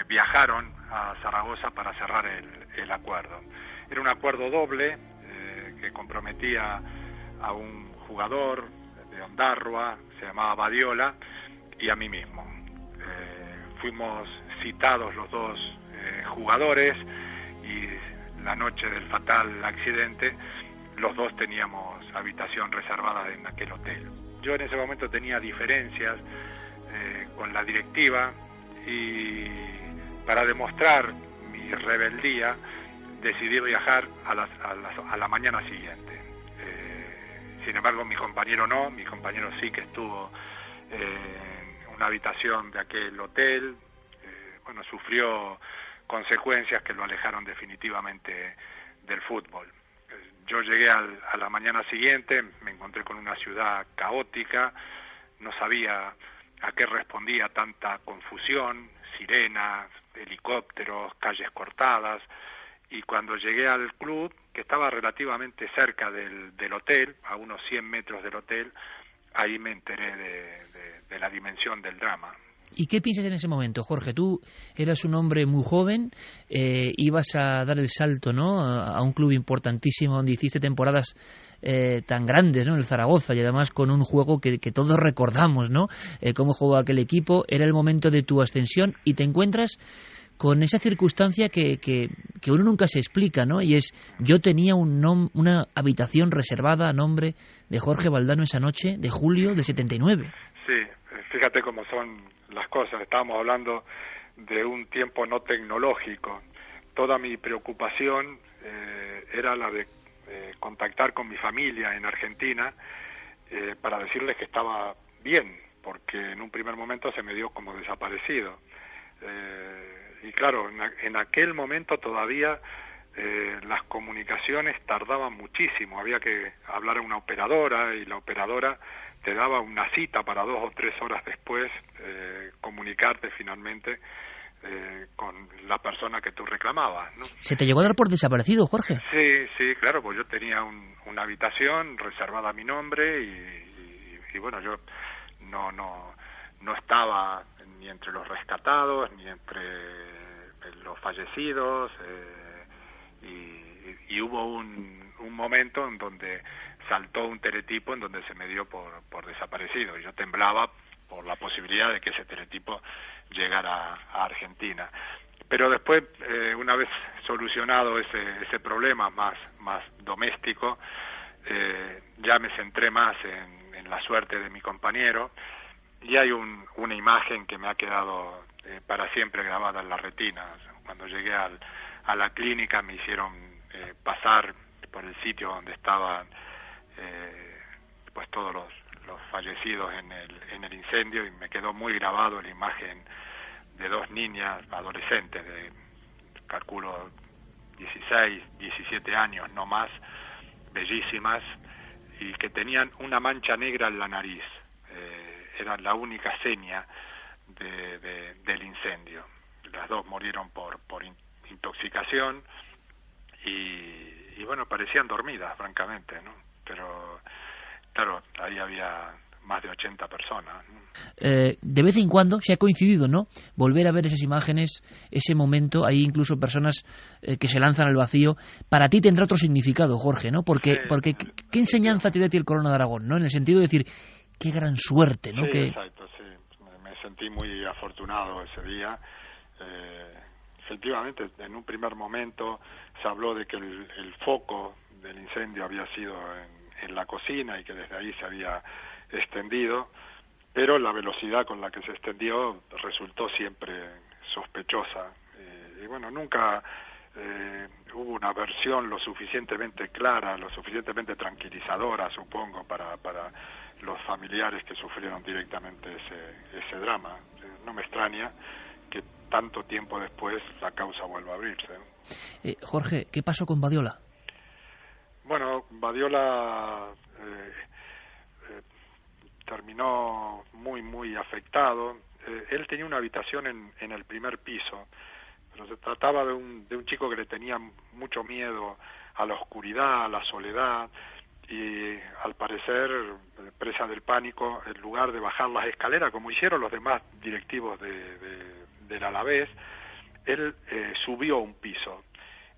viajaron a Zaragoza para cerrar el acuerdo. Era un acuerdo doble que comprometía a un jugador de Ondarroa, se llamaba Badiola, y a mí mismo. Fuimos citados los dos jugadores y la noche del fatal accidente los dos teníamos habitación reservada en aquel hotel. Yo en ese momento tenía diferencias con la directiva y para demostrar mi rebeldía decidí viajar a la mañana siguiente. Sin embargo, mi compañero no, mi compañero sí que estuvo en una habitación de aquel hotel, sufrió consecuencias que lo alejaron definitivamente del fútbol. Yo llegué a la mañana siguiente, me encontré con una ciudad caótica, no sabía a qué respondía tanta confusión, sirenas, helicópteros, calles cortadas, y cuando llegué al club, que estaba relativamente cerca del hotel, a unos 100 metros del hotel, ahí me enteré de la dimensión del drama. ¿Y qué piensas en ese momento, Jorge? Tú eras un hombre muy joven, ibas a dar el salto, ¿no?, a un club importantísimo donde hiciste temporadas tan grandes, ¿no?, en el Zaragoza, y además con un juego que todos recordamos, ¿no?, cómo jugó aquel equipo. Era el momento de tu ascensión y te encuentras con esa circunstancia que uno nunca se explica, ¿no? Y es, yo tenía una habitación reservada a nombre de Jorge Valdano esa noche de julio de 79. Sí, fíjate cómo son las cosas. Estábamos hablando de un tiempo no tecnológico. Toda mi preocupación era la de contactar con mi familia en Argentina para decirles que estaba bien, porque en un primer momento se me dio como desaparecido. Y claro, en aquel momento todavía las comunicaciones tardaban muchísimo, había que hablar a una operadora y la operadora te daba una cita para 2 o 3 horas después comunicarte finalmente con la persona que tú reclamabas, ¿no? ¿Se te llegó a dar por desaparecido, Jorge? Sí, claro, pues yo tenía una habitación reservada a mi nombre y bueno, yo no estaba ni entre los rescatados ni entre los fallecidos, y hubo un momento en donde saltó un teletipo en donde se me dio por desaparecido y yo temblaba por la posibilidad de que ese teletipo llegara a Argentina. Pero después, una vez solucionado ese problema más doméstico, ya me centré más en la suerte de mi compañero, y hay una imagen que me ha quedado para siempre grabada en la retina. Cuando llegué a la clínica me hicieron pasar por el sitio donde estaban pues todos los fallecidos en el incendio, y me quedó muy grabado la imagen de 2 niñas adolescentes de, calculo, 16, 17 años, no más, bellísimas, y que tenían una mancha negra en la nariz. Era la única seña del incendio. Las 2 murieron por intoxicación y bueno, parecían dormidas, francamente, ¿no? Pero claro, ahí había más de 80 personas, ¿no? De vez en cuando se ha coincidido, ¿no?, volver a ver esas imágenes, ese momento. Hay incluso personas que se lanzan al vacío. Para ti tendrá otro significado, Jorge, ¿no? Porque ¿qué enseñanza te da a ti el Corona de Aragón, ¿no? En el sentido de decir, qué gran suerte, ¿no? Sí, exacto, sí. Me sentí muy afortunado ese día. Efectivamente, en un primer momento se habló de que el foco del incendio había sido en la cocina y que desde ahí se había extendido, pero la velocidad con la que se extendió resultó siempre sospechosa. Y bueno, nunca hubo una versión lo suficientemente clara, lo suficientemente tranquilizadora, supongo, para los familiares que sufrieron directamente ese drama. No me extraña que tanto tiempo después la causa vuelva a abrirse, ¿no? Jorge, ¿qué pasó con Badiola? Bueno, Badiola terminó muy afectado. Él tenía una habitación en el primer piso, pero se trataba de un chico que le tenía mucho miedo a la oscuridad, a la soledad, y al parecer, presa del pánico, en lugar de bajar las escaleras como hicieron los demás directivos del Alavés, él subió un piso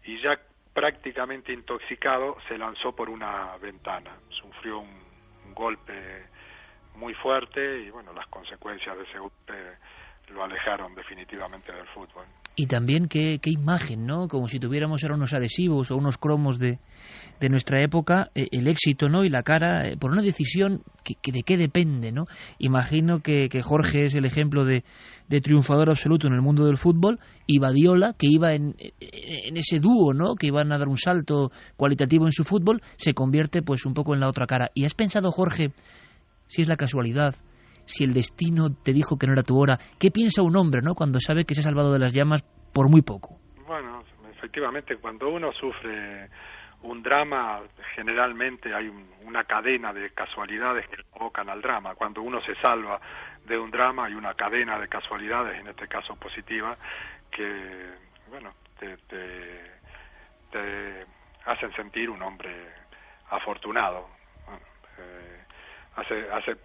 y ya prácticamente intoxicado se lanzó por una ventana. Sufrió un golpe muy fuerte y bueno, las consecuencias de ese golpe lo alejaron definitivamente del fútbol. Y también qué imagen, ¿no? Como si tuviéramos ahora unos adhesivos o unos cromos de nuestra época, el éxito, ¿no? Y la cara, por una decisión que de qué depende, ¿no? Imagino que Jorge es el ejemplo de triunfador absoluto en el mundo del fútbol, y Badiola, que iba en ese dúo, ¿no?, que iban a dar un salto cualitativo en su fútbol, se convierte pues un poco en la otra cara. ¿Y has pensado, Jorge, si es la casualidad, si el destino te dijo que no era tu hora? ¿Qué piensa un hombre, ¿no?, cuando sabe que se ha salvado de las llamas por muy poco? Bueno, efectivamente, cuando uno sufre un drama, generalmente hay una cadena de casualidades que provocan al drama. Cuando uno se salva de un drama, hay una cadena de casualidades, en este caso positiva, que, bueno, te hacen sentir un hombre afortunado. Bueno, hace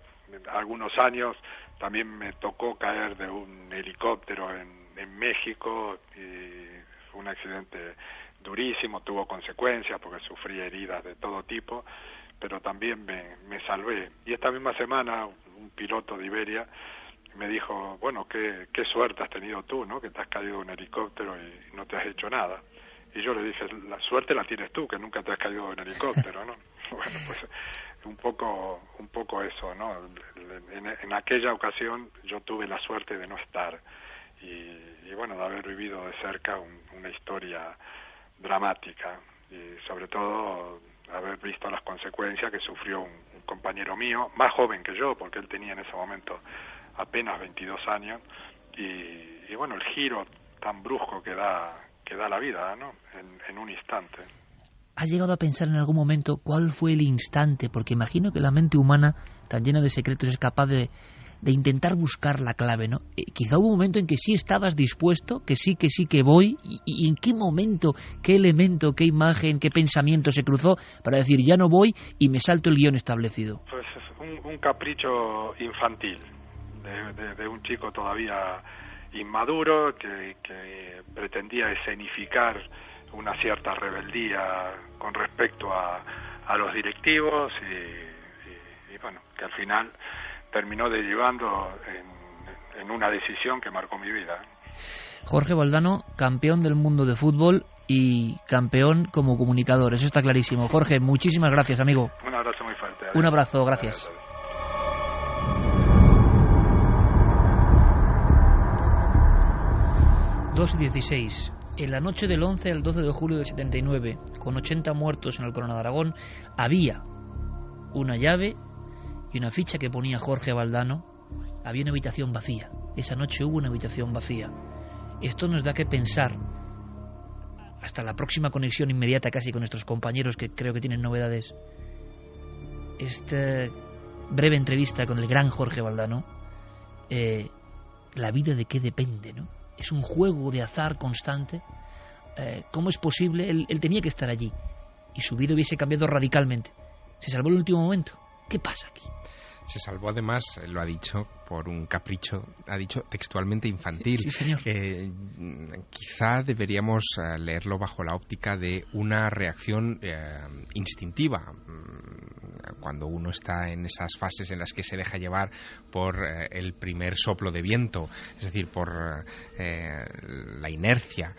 algunos años también me tocó caer de un helicóptero en México, y fue un accidente durísimo, tuvo consecuencias porque sufrí heridas de todo tipo, pero también me salvé. Y esta misma semana un piloto de Iberia me dijo, bueno, qué suerte has tenido tú, ¿no?, que te has caído de un helicóptero y no te has hecho nada. Y yo le dije, la suerte la tienes tú, que nunca te has caído de un helicóptero, ¿no? Bueno, pues un poco eso, ¿no? En aquella ocasión yo tuve la suerte de no estar y bueno, de haber vivido de cerca una historia dramática, y sobre todo haber visto las consecuencias que sufrió un compañero mío, más joven que yo, porque él tenía en ese momento apenas 22 años, y bueno, el giro tan brusco que da la vida, ¿no? En un instante. ¿Has llegado a pensar en algún momento cuál fue el instante? Porque imagino que la mente humana, tan llena de secretos, es capaz de intentar buscar la clave, ¿no? Quizá hubo un momento en que sí estabas dispuesto, que sí que voy, y ¿en qué momento, qué elemento, qué imagen, qué pensamiento se cruzó para decir ya no voy y me salto el guión establecido? Pues un capricho infantil de un chico todavía inmaduro que pretendía escenificar una cierta rebeldía con respecto a los directivos y bueno, que al final terminó derivando en una decisión que marcó mi vida. Jorge Valdano, campeón del mundo de fútbol y campeón como comunicador, eso está clarísimo. Jorge, muchísimas gracias, amigo. Un abrazo muy fuerte. Un abrazo, gracias. 2:16. En la noche del 11 al 12 de julio del 79, con 80 muertos en el Corona de Aragón, había una llave y una ficha que ponía Jorge Valdano. Había una habitación vacía. Esa noche hubo una habitación vacía. Esto nos da que pensar, hasta la próxima conexión inmediata casi con nuestros compañeros que creo que tienen novedades. Esta breve entrevista con el gran Jorge Valdano, la vida de qué depende, ¿no? Es un juego de azar constante. ¿Cómo es posible? Él tenía que estar allí y su vida hubiese cambiado radicalmente. Se salvó en el último momento. ¿Qué pasa aquí? Se salvó, además, lo ha dicho, por un capricho, ha dicho textualmente infantil. Sí, señor. Quizá deberíamos leerlo bajo la óptica de una reacción instintiva. Cuando uno está en esas fases en las que se deja llevar por el primer soplo de viento, es decir, por la inercia,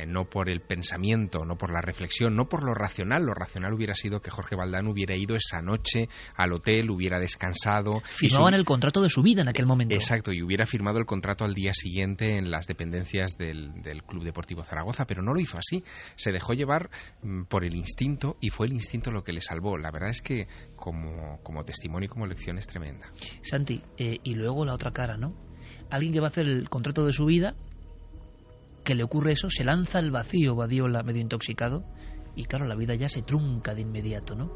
no por el pensamiento, no por la reflexión, no por lo racional. Lo racional hubiera sido que Jorge Valdano hubiera ido esa noche al hotel, hubiera descansado. Firmaban el contrato de su vida en aquel momento. Exacto, y hubiera firmado el contrato al día siguiente en las dependencias del Club Deportivo Zaragoza, pero no lo hizo así. Se dejó llevar por el instinto y fue el instinto lo que le salvó. La verdad es que como testimonio y como lección es tremenda. Santi, y luego la otra cara, ¿no? Alguien que va a hacer el contrato de su vida, que le ocurre eso, se lanza al vacío, Badiola, medio intoxicado, y claro, la vida ya se trunca de inmediato, ¿no?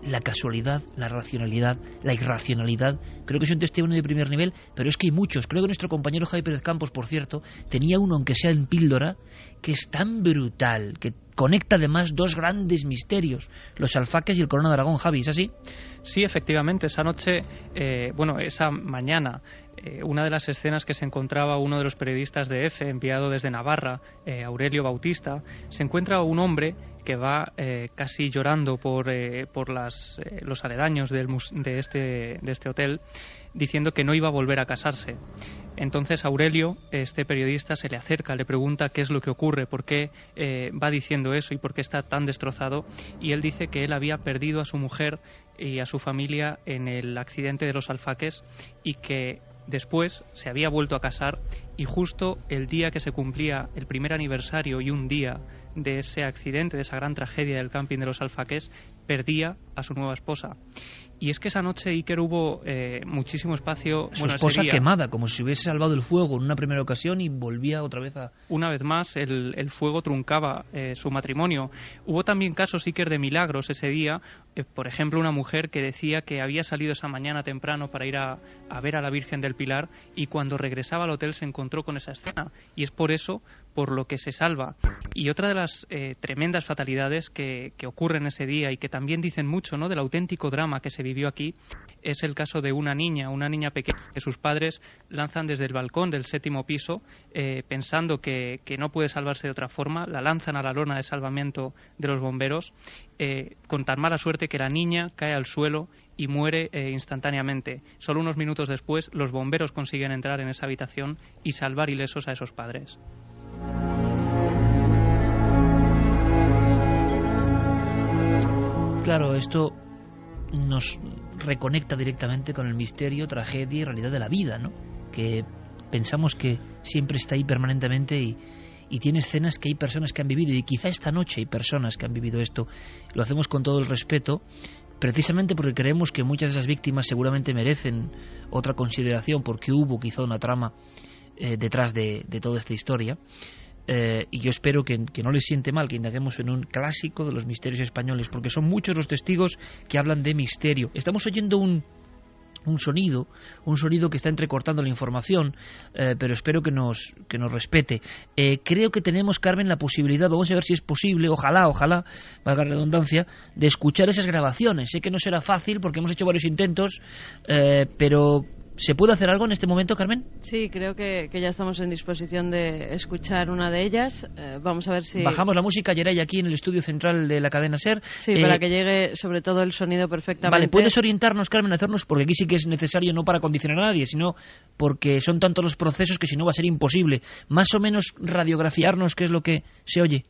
La casualidad, la racionalidad, la irracionalidad, creo que es un testimonio de primer nivel, pero es que hay muchos. Creo que nuestro compañero Javi Pérez Campos, por cierto, tenía uno, aunque sea en píldora, que es tan brutal, que conecta además dos grandes misterios, los alfaques y el Corona de Aragón. Javi, ¿es así? Sí, efectivamente, esa noche, esa mañana, una de las escenas que se encontraba uno de los periodistas de EFE, enviado desde Navarra, Aurelio Bautista, se encuentra un hombre que va casi llorando por los aledaños de este hotel, diciendo que no iba a volver a casarse. Entonces Aurelio, este periodista, se le acerca, le pregunta qué es lo que ocurre, por qué va diciendo eso y por qué está tan destrozado, y él dice que él había perdido a su mujer y a su familia en el accidente de los alfaques y que después se había vuelto a casar, y justo el día que se cumplía el primer aniversario y un día de ese accidente, de esa gran tragedia del camping de los alfaques, perdía a su nueva esposa. Y es que esa noche, Iker, hubo muchísimo espacio... Su esposa quemada, como si hubiese salvado el fuego en una primera ocasión y volvía otra vez a... Una vez más, el fuego truncaba su matrimonio. Hubo también casos, Iker, de milagros ese día. Por ejemplo, una mujer que decía que había salido esa mañana temprano para ir a ver a la Virgen del Pilar, y cuando regresaba al hotel se encontró con esa escena. Y es por eso por lo que se salva. Y otra de las tremendas fatalidades que ocurren ese día y que también dicen mucho, ¿no?, del auténtico drama que se vivió aquí, es el caso de una niña pequeña que sus padres lanzan desde el balcón del 7º piso, pensando que no puede salvarse de otra forma, la lanzan a la lona de salvamento de los bomberos, con tan mala suerte que la niña cae al suelo y muere instantáneamente. Solo unos minutos después, los bomberos consiguen entrar en esa habitación y salvar ilesos a esos padres. Claro, esto nos reconecta directamente con el misterio, tragedia y realidad de la vida, ¿no? Que pensamos que siempre está ahí permanentemente y tiene escenas que hay personas que han vivido, y quizá esta noche hay personas que han vivido esto. Lo hacemos con todo el respeto, precisamente porque creemos que muchas de esas víctimas seguramente merecen otra consideración, porque hubo quizá una trama detrás de toda esta historia. Y yo espero que no les siente mal que indaguemos en un clásico de los misterios españoles, porque son muchos los testigos que hablan de misterio. Estamos oyendo un sonido que está entrecortando la información, pero espero que nos respete. Creo que tenemos, Carmen, la posibilidad, vamos a ver si es posible, ojalá, valga la redundancia, de escuchar esas grabaciones. Sé que no será fácil porque hemos hecho varios intentos, pero ¿se puede hacer algo en este momento, Carmen? Sí, creo que ya estamos en disposición de escuchar una de ellas. Vamos a ver si... Bajamos la música, Yeray, aquí en el estudio central de la cadena SER. Sí, para que llegue sobre todo el sonido perfectamente. Vale, ¿puedes orientarnos, Carmen, a hacernos? Porque aquí sí que es necesario, no para condicionar a nadie, sino porque son tantos los procesos que si no va a ser imposible. Más o menos radiografiarnos qué es lo que se oye.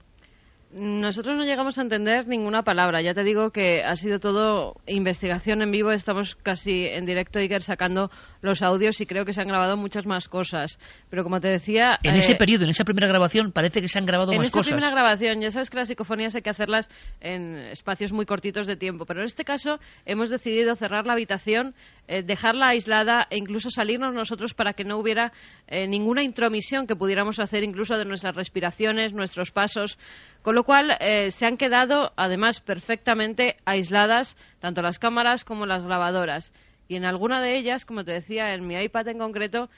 Nosotros no llegamos a entender ninguna palabra. Ya te digo que ha sido todo investigación en vivo. Estamos casi en directo, Iker, sacando los audios, y creo que se han grabado muchas más cosas. Pero como te decía... En ese periodo, en esa primera grabación, parece que se han grabado más cosas. En esa primera grabación, ya sabes que las psicofonías hay que hacerlas en espacios muy cortitos de tiempo. Pero en este caso hemos decidido cerrar la habitación, dejarla aislada e incluso salirnos nosotros para que no hubiera ninguna intromisión que pudiéramos hacer incluso de nuestras respiraciones, nuestros pasos. Con lo cual se han quedado, además, perfectamente aisladas tanto las cámaras como las grabadoras. Y en alguna de ellas, como te decía, en mi iPad en concreto,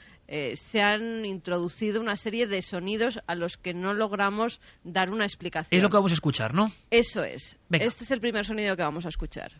se han introducido una serie de sonidos a los que no logramos dar una explicación. Es lo que vamos a escuchar, ¿no? Eso es. Venga. Este es el primer sonido que vamos a escuchar.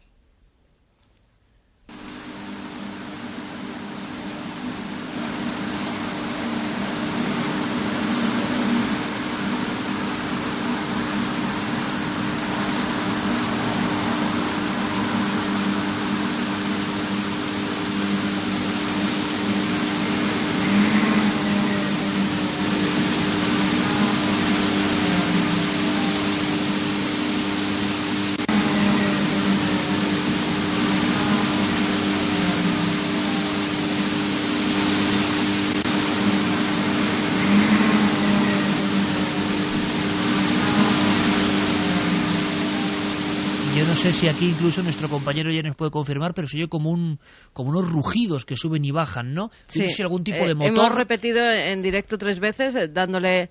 No sé si aquí incluso nuestro compañero ya nos puede confirmar, pero se oye como unos rugidos que suben y bajan, ¿no? Sí. No sé si algún tipo de motor. Hemos repetido en directo 3 veces, dándole...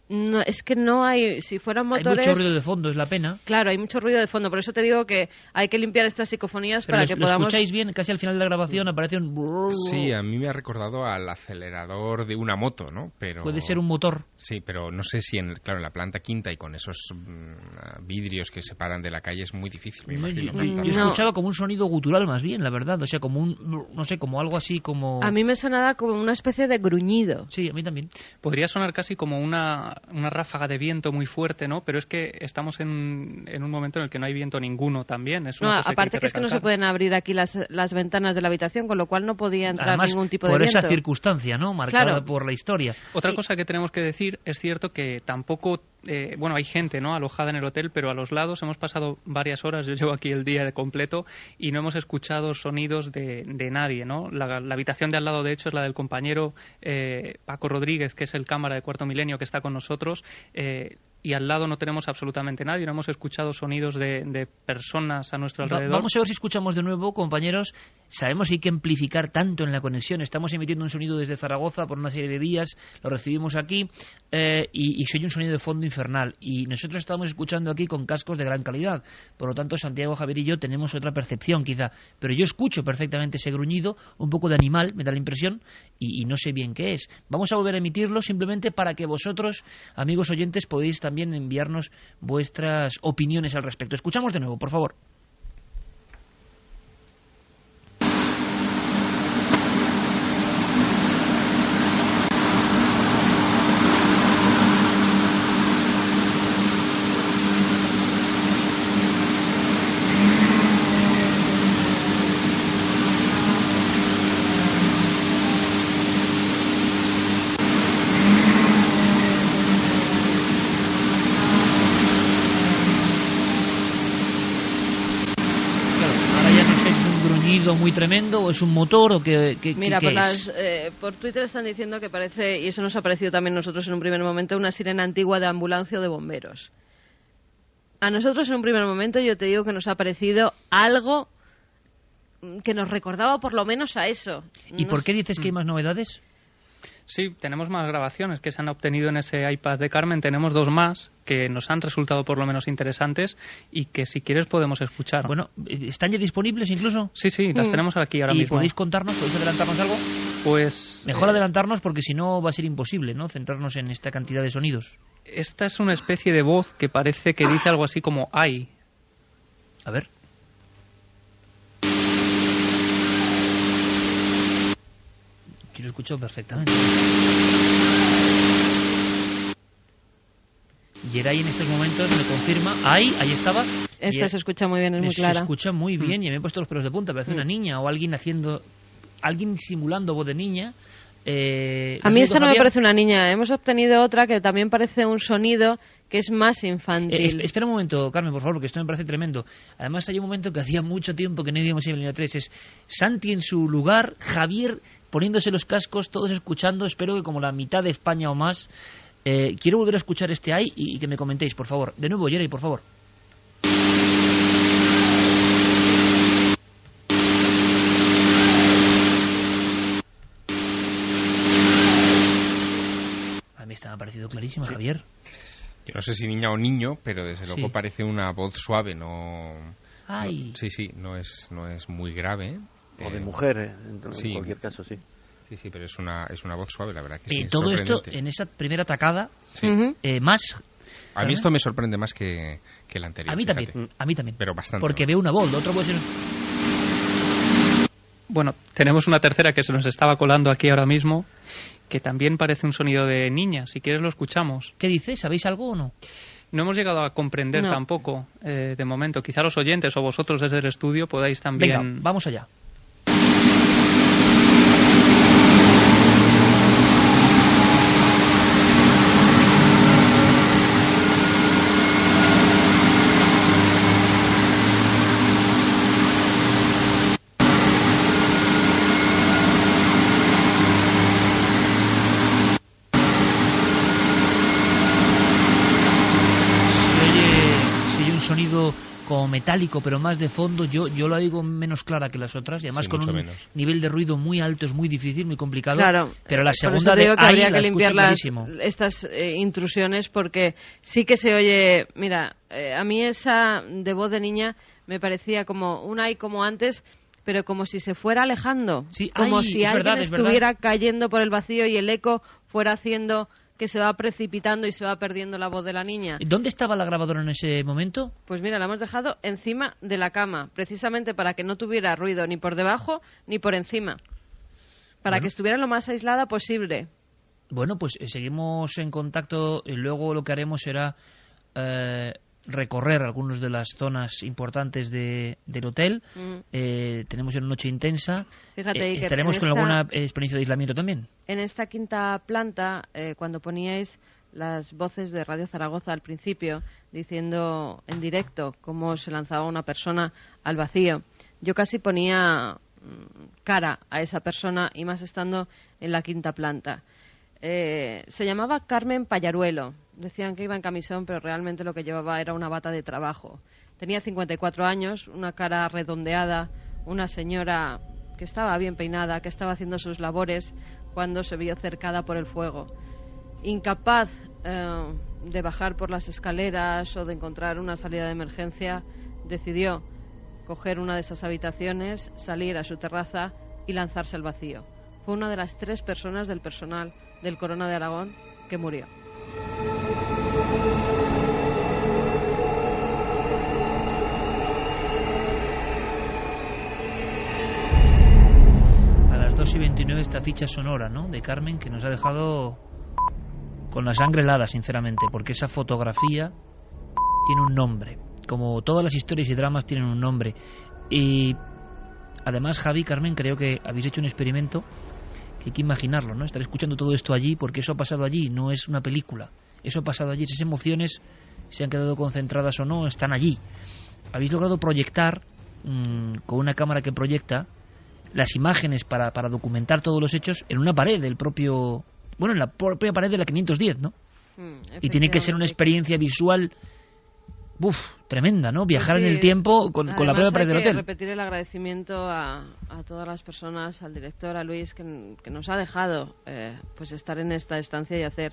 No, es que no hay, si fueran motores... Hay mucho ruido de fondo, es la pena. Claro, hay mucho ruido de fondo, por eso te digo que hay que limpiar estas psicofonías. Pero para que podamos... ¿Lo escucháis bien? Casi al final de la grabación aparece un... Sí, a mí me ha recordado al acelerador de una moto, ¿no? Pero... Puede ser un motor. Sí, pero no sé si, en la planta quinta y con esos vidrios que separan de la calle es muy difícil, me imagino. Yo escuchaba como un sonido gutural más bien, la verdad, o sea, como un, no sé, como algo así como... A mí me sonaba como una especie de gruñido. Sí, a mí también. Podría sonar casi como una ráfaga de viento muy fuerte, ¿no? Pero es que estamos en un momento en el que no hay viento ninguno también. Es una cosa aparte que es que no se pueden abrir aquí las ventanas de la habitación, con lo cual no podía entrar además, ningún tipo de por viento. esa circunstancia, ¿no? Marcada claro. por la historia. Otra cosa que tenemos que decir, es cierto que tampoco... bueno, hay gente, ¿no?, alojada en el hotel, pero a los lados hemos pasado varias horas, yo llevo aquí el día completo, y no hemos escuchado sonidos de nadie, ¿no? La habitación de al lado, de hecho, es la del compañero Paco Rodríguez, que es el cámara de Cuarto Milenio que está con nosotros, y al lado no tenemos absolutamente nadie, no hemos escuchado sonidos de personas a nuestro alrededor. Vamos a ver si escuchamos de nuevo, compañeros. Sabemos que hay que amplificar tanto en la conexión. Estamos emitiendo un sonido desde Zaragoza por una serie de vías, lo recibimos aquí, y se oye un sonido de fondo infernal. Y nosotros estamos escuchando aquí con cascos de gran calidad. Por lo tanto, Santiago, Javier y yo tenemos otra percepción, quizá. Pero yo escucho perfectamente ese gruñido, un poco de animal, me da la impresión, y no sé bien qué es. Vamos a volver a emitirlo simplemente para que vosotros, amigos oyentes, podéis también enviarnos vuestras opiniones al respecto. Escuchamos de nuevo, por favor. sonido muy tremendo o es un motor o qué? Mira, ¿qué es? por Twitter están diciendo que parece, y eso nos ha parecido también nosotros en un primer momento, una sirena antigua de ambulancia o de bomberos. A nosotros en un primer momento yo te digo que nos ha parecido algo que nos recordaba por lo menos a eso. ¿Y por qué dices que hay más novedades? Sí, tenemos más grabaciones que se han obtenido en ese iPad de Carmen. Tenemos 2 más que nos han resultado por lo menos interesantes y que si quieres podemos escuchar. Bueno, ¿están ya disponibles incluso? Sí, las tenemos aquí ahora mismo. ¿Y podéis contarnos, podéis adelantarnos algo? Pues... Mejor adelantarnos porque si no va a ser imposible, ¿no?, centrarnos en esta cantidad de sonidos. Esta es una especie de voz que parece que dice algo así como ¡ay! A ver. Yo lo escucho perfectamente. Yeray en estos momentos me confirma. Ahí estaba. Esta se escucha muy bien, es muy clara. Se escucha muy bien y me he puesto los pelos de punta. Parece una niña o alguien simulando voz de niña. A mí esta no me parece una niña. Hemos obtenido otra que también parece un sonido que es más infantil. Espera un momento, Carmen, por favor, porque esto me parece tremendo. Además hay un momento que hacía mucho tiempo que no íbamos a ir a Línea 3. Es Santi en su lugar, Javier poniéndose los cascos, todos escuchando. Espero que como la mitad de España o más. Quiero volver a escuchar este ahí y que me comentéis, por favor. De nuevo, Yeray, por favor. A mí esta me ha parecido clarísima, sí. Javier. Yo no sé si niña o niño, pero desde luego parece una voz suave, no... Ay. No es muy grave. O de mujer, en cualquier caso, sí. Sí, pero es una voz suave, la verdad que sí. Todo esto en esa primera tacada, más... A mí esto me sorprende más que el anterior. A mí también. Pero bastante. Porque veo una voz, lo otro puede ser... Bueno, tenemos una tercera que se nos estaba colando aquí ahora mismo, que también parece un sonido de niña. Si quieres lo escuchamos. ¿Qué dices? ¿Sabéis algo o no? No hemos llegado a comprender tampoco, de momento. Quizá los oyentes o vosotros desde el estudio podáis también... Venga, vamos allá. Sonido como metálico, pero más de fondo. Yo lo digo menos clara que las otras y además con un nivel de ruido muy alto, es muy difícil, muy complicado. Claro, pero la segunda por eso digo que habría que limpiar estas intrusiones porque sí que se oye. Mira, a mí esa de voz de niña me parecía como una y como antes, pero como si se fuera alejando, como si alguien estuviera cayendo por el vacío y el eco fuera haciendo que se va precipitando y se va perdiendo la voz de la niña. ¿Dónde estaba la grabadora en ese momento? Pues mira, la hemos dejado encima de la cama, precisamente para que no tuviera ruido ni por debajo ni por encima, para que estuviera lo más aislada posible. Bueno, pues seguimos en contacto y luego lo que haremos será recorrer algunas de las zonas importantes del hotel. Tenemos una noche intensa. Fíjate, estaremos con alguna experiencia de aislamiento también. En esta quinta planta, cuando poníais las voces de Radio Zaragoza al principio, diciendo en directo cómo se lanzaba una persona al vacío, yo casi ponía cara a esa persona, y más estando en la quinta planta. Se llamaba Carmen Pallaruelo. Decían que iba en camisón, pero realmente lo que llevaba era una bata de trabajo. Tenía 54 años, una cara redondeada, una señora que estaba bien peinada, que estaba haciendo sus labores cuando se vio cercada por el fuego. Incapaz de bajar por las escaleras o de encontrar una salida de emergencia, decidió coger una de esas habitaciones, salir a su terraza y lanzarse al vacío. Fue una de las 3 personas del personal del Corona de Aragón que murió. A las 2:29 esta ficha sonora, ¿no?, de Carmen, que nos ha dejado con la sangre helada, sinceramente, porque esa fotografía tiene un nombre, como todas las historias y dramas tienen un nombre. Y además, Javi, Carmen, creo que habéis hecho un experimento que hay que imaginarlo, ¿no? Estar escuchando todo esto allí, porque eso ha pasado allí, no es una película. Eso ha pasado allí, esas emociones, se han quedado concentradas o no, están allí. Habéis logrado proyectar con una cámara que proyecta las imágenes para documentar todos los hechos en una pared del propio... Bueno, en la propia pared de la 510, ¿no? Y tiene que ser una experiencia visual tremenda, ¿no? Viajar en el tiempo con la propia pared del hotel. Hay que repetir el agradecimiento a todas las personas, al director, a Luis, que nos ha dejado pues estar en esta estancia y hacer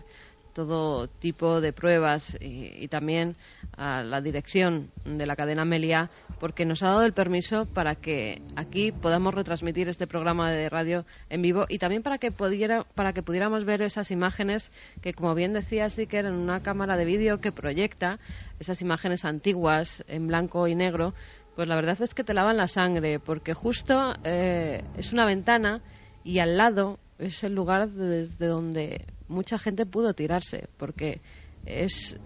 todo tipo de pruebas, y también a la dirección de la cadena Meliá, porque nos ha dado el permiso para que aquí podamos retransmitir este programa de radio en vivo, y también para que pudiéramos ver esas imágenes que, como bien decía Iker, en una cámara de vídeo que proyecta esas imágenes antiguas en blanco y negro. Pues la verdad es que te lavan la sangre, porque justo es una ventana y al lado es el lugar desde donde mucha gente pudo tirarse, porque es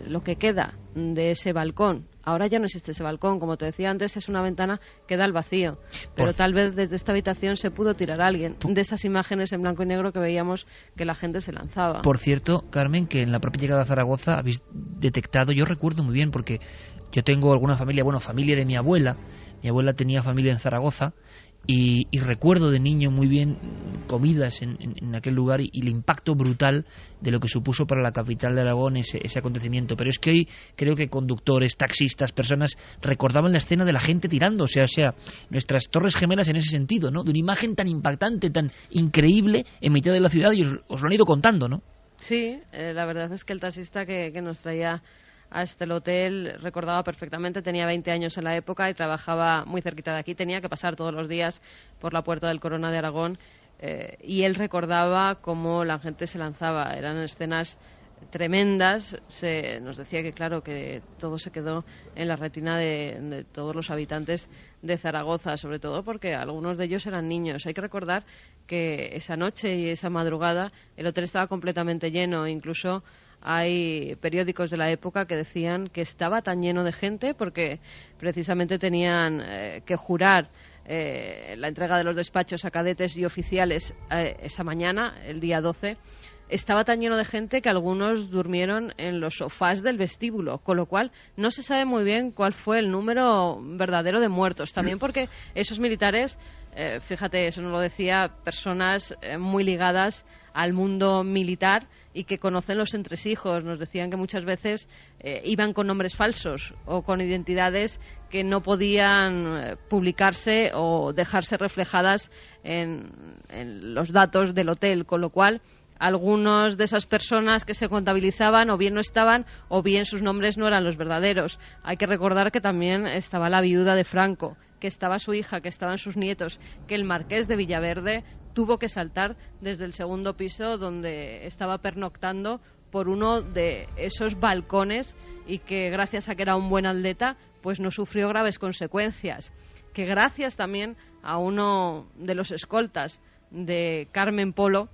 lo que queda de ese balcón. Ahora ya no existe ese balcón, como te decía antes, es una ventana que da al vacío, pero tal vez desde esta habitación se pudo tirar a alguien de esas imágenes en blanco y negro que veíamos que la gente se lanzaba. Por cierto, Carmen, que en la propia llegada a Zaragoza habéis detectado, yo recuerdo muy bien, porque yo tengo alguna familia, familia de mi abuela tenía familia en Zaragoza, y recuerdo de niño muy bien comidas en aquel lugar y el impacto brutal de lo que supuso para la capital de Aragón ese acontecimiento. Pero es que hoy creo que conductores, taxistas, personas recordaban la escena de la gente tirándose, o sea, nuestras Torres Gemelas en ese sentido, ¿no? De una imagen tan impactante, tan increíble en mitad de la ciudad, y os lo han ido contando, ¿no? Sí, la verdad es que el taxista que nos traía a este hotel recordaba perfectamente, tenía 20 años en la época y trabajaba muy cerquita de aquí, tenía que pasar todos los días por la Puerta del Corona de Aragón, y él recordaba cómo la gente se lanzaba, eran escenas tremendas. Nos decía que claro, que todo se quedó en la retina de todos los habitantes de Zaragoza, sobre todo porque algunos de ellos eran niños. Hay que recordar que esa noche y esa madrugada el hotel estaba completamente lleno, incluso hay periódicos de la época que decían que estaba tan lleno de gente porque precisamente tenían que jurar la entrega de los despachos a cadetes y oficiales esa mañana, el día 12. Estaba tan lleno de gente que algunos durmieron en los sofás del vestíbulo, con lo cual no se sabe muy bien cuál fue el número verdadero de muertos. También porque esos militares, fíjate, eso nos lo decía personas muy ligadas al mundo militar y que conocen los entresijos. Nos decían que muchas veces iban con nombres falsos o con identidades que no podían publicarse o dejarse reflejadas en los datos del hotel, con lo cual algunos de esas personas que se contabilizaban o bien no estaban o bien sus nombres no eran los verdaderos. Hay que recordar que también estaba la viuda de Franco, que estaba su hija, que estaban sus nietos, que el marqués de Villaverde tuvo que saltar desde el segundo piso donde estaba pernoctando por uno de esos balcones y que gracias a que era un buen atleta pues no sufrió graves consecuencias, que gracias también a uno de los escoltas de Carmen Polo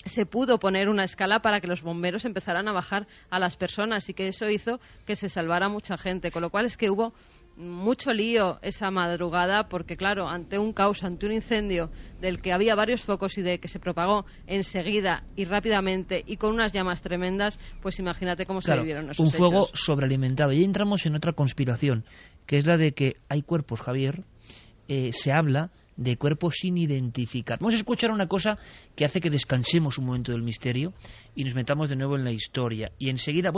se pudo poner una escala para que los bomberos empezaran a bajar a las personas y que eso hizo que se salvara mucha gente, con lo cual es que hubo mucho lío esa madrugada porque claro, ante un caos, ante un incendio del que había varios focos y de que se propagó enseguida y rápidamente y con unas llamas tremendas, pues imagínate cómo se vivieron esos hechos. Un fuego sobrealimentado. Y entramos en otra conspiración, que es la de que hay cuerpos, Javier, se habla de cuerpos sin identificar. Vamos a escuchar una cosa que hace que descansemos un momento del misterio y nos metamos de nuevo en la historia. Y enseguida,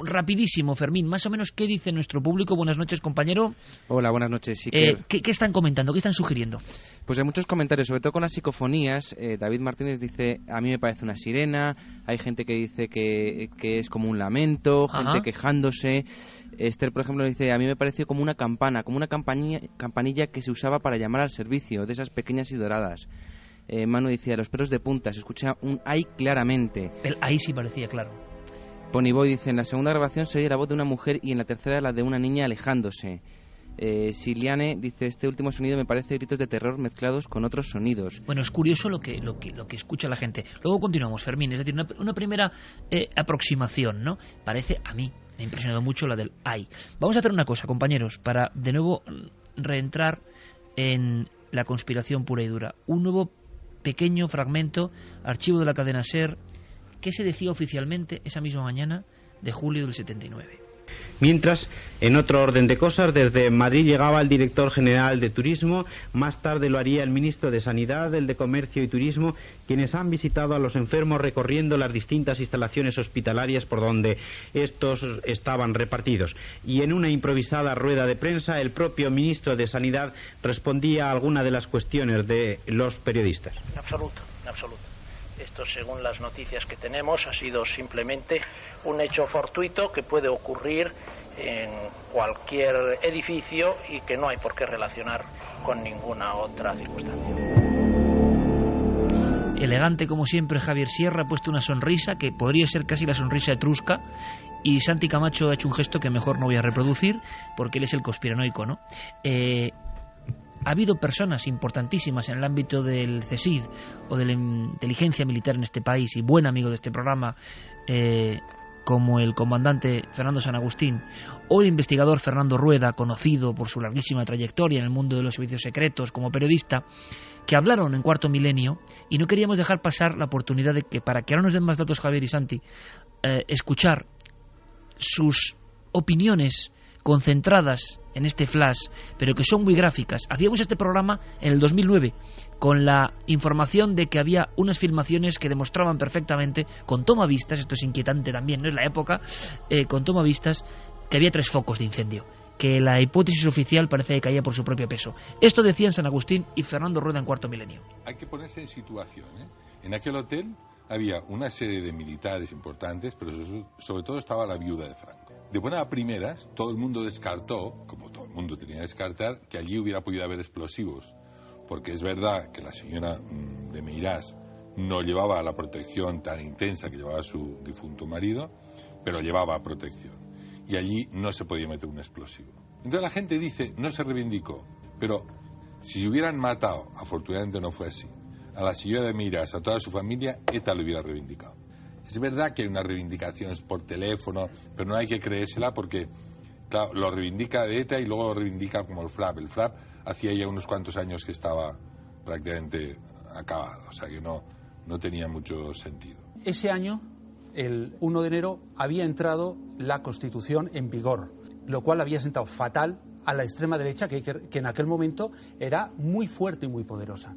rapidísimo, Fermín, más o menos, ¿qué dice nuestro público? Buenas noches, compañero. Hola, buenas noches. Sí, ¿qué están comentando? ¿Qué están sugiriendo? Pues hay muchos comentarios, sobre todo con las psicofonías. David Martínez dice, a mí me parece una sirena. Hay gente que dice que es como un lamento, gente quejándose. Esther, por ejemplo, dice, a mí me pareció como una campana, como una campanilla que se usaba para llamar al servicio, de esas pequeñas y doradas. Manu decía, los pelos de punta, se escucha un ay claramente. El ay sí parecía claro. Ponyboy dice, en la segunda grabación se oye la voz de una mujer y en la tercera la de una niña alejándose. Siliane dice, este último sonido me parece gritos de terror mezclados con otros sonidos. Bueno, es curioso lo que escucha la gente. Luego continuamos, Fermín, es decir, una primera aproximación, ¿no? Parece, a mí me ha impresionado mucho la del ay. Vamos a hacer una cosa, compañeros, para de nuevo reentrar en la conspiración pura y dura. Un nuevo pequeño fragmento, archivo de la cadena SER, que se decía oficialmente esa misma mañana de julio del 79. Mientras, en otro orden de cosas, desde Madrid llegaba el director general de Turismo, más tarde lo haría el ministro de Sanidad, el de Comercio y Turismo, quienes han visitado a los enfermos recorriendo las distintas instalaciones hospitalarias por donde estos estaban repartidos. Y en una improvisada rueda de prensa, el propio ministro de Sanidad respondía a alguna de las cuestiones de los periodistas. En absoluto, en absoluto. Esto, según las noticias que tenemos, ha sido simplemente un hecho fortuito que puede ocurrir en cualquier edificio y que no hay por qué relacionar con ninguna otra circunstancia. Elegante como siempre, Javier Sierra ha puesto una sonrisa que podría ser casi la sonrisa etrusca, y Santi Camacho ha hecho un gesto que mejor no voy a reproducir porque él es el conspiranoico, ¿no? Ha habido personas importantísimas en el ámbito del CSID o de la inteligencia militar en este país, y buen amigo de este programa, como el comandante Fernando San Agustín, o el investigador Fernando Rueda, conocido por su larguísima trayectoria en el mundo de los servicios secretos como periodista, que hablaron en Cuarto Milenio, y no queríamos dejar pasar la oportunidad de que, para que ahora nos den más datos Javier y Santi, escuchar sus opiniones concentradas en este flash, pero que son muy gráficas. Hacíamos este programa en el 2009 con la información de que había unas filmaciones que demostraban perfectamente, con tomavistas, esto es inquietante también, no es la época, con tomavistas, que había 3 focos de incendio, que la hipótesis oficial parece que caía por su propio peso. Esto decían San Agustín y Fernando Rueda en Cuarto Milenio. Hay que ponerse en situación, ¿eh? En aquel hotel había una serie de militares importantes, pero sobre todo estaba la viuda de Franco. De buenas a primeras, todo el mundo descartó, como todo el mundo tenía que descartar, que allí hubiera podido haber explosivos, porque es verdad que la señora de Meirás no llevaba la protección tan intensa que llevaba su difunto marido, pero llevaba protección, y allí no se podía meter un explosivo. Entonces la gente dice, no se reivindicó, pero si hubieran matado, afortunadamente no fue así, a la señora de Meirás, a toda su familia, ETA lo hubiera reivindicado. Es verdad que hay unas reivindicaciones por teléfono, pero no hay que creérsela porque, claro, lo reivindica de ETA y luego lo reivindica como el FRAP. El FRAP hacía ya unos cuantos años que estaba prácticamente acabado, o sea que no tenía mucho sentido. Ese año, el 1 de enero, había entrado la Constitución en vigor, lo cual había sentado fatal a la extrema derecha, que en aquel momento era muy fuerte y muy poderosa.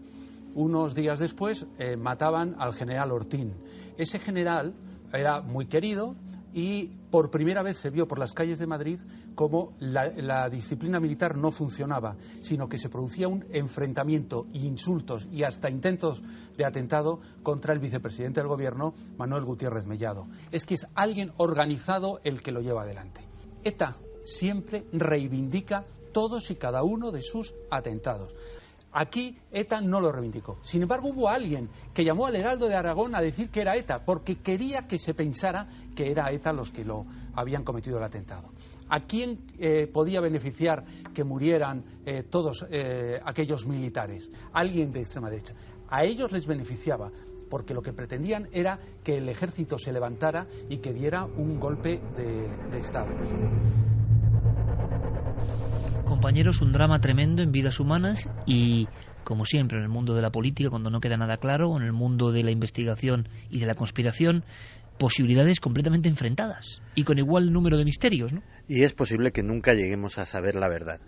Unos días después mataban al general Ortín. Ese general era muy querido y por primera vez se vio por las calles de Madrid como la disciplina militar no funcionaba, sino que se producía un enfrentamiento, insultos y hasta intentos de atentado contra el vicepresidente del gobierno, Manuel Gutiérrez Mellado. Es que es alguien organizado el que lo lleva adelante. ETA siempre reivindica todos y cada uno de sus atentados. Aquí ETA no lo reivindicó. Sin embargo, hubo alguien que llamó al Heraldo de Aragón a decir que era ETA, porque quería que se pensara que era ETA los que lo habían cometido el atentado. ¿A quién podía beneficiar que murieran todos aquellos militares? Alguien de extrema derecha. A ellos les beneficiaba, porque lo que pretendían era que el ejército se levantara y que diera un golpe de Estado. Compañeros, un drama tremendo en vidas humanas y, como siempre, en el mundo de la política, cuando no queda nada claro, en el mundo de la investigación y de la conspiración, posibilidades completamente enfrentadas y con igual número de misterios, ¿no? Y es posible que nunca lleguemos a saber la verdad.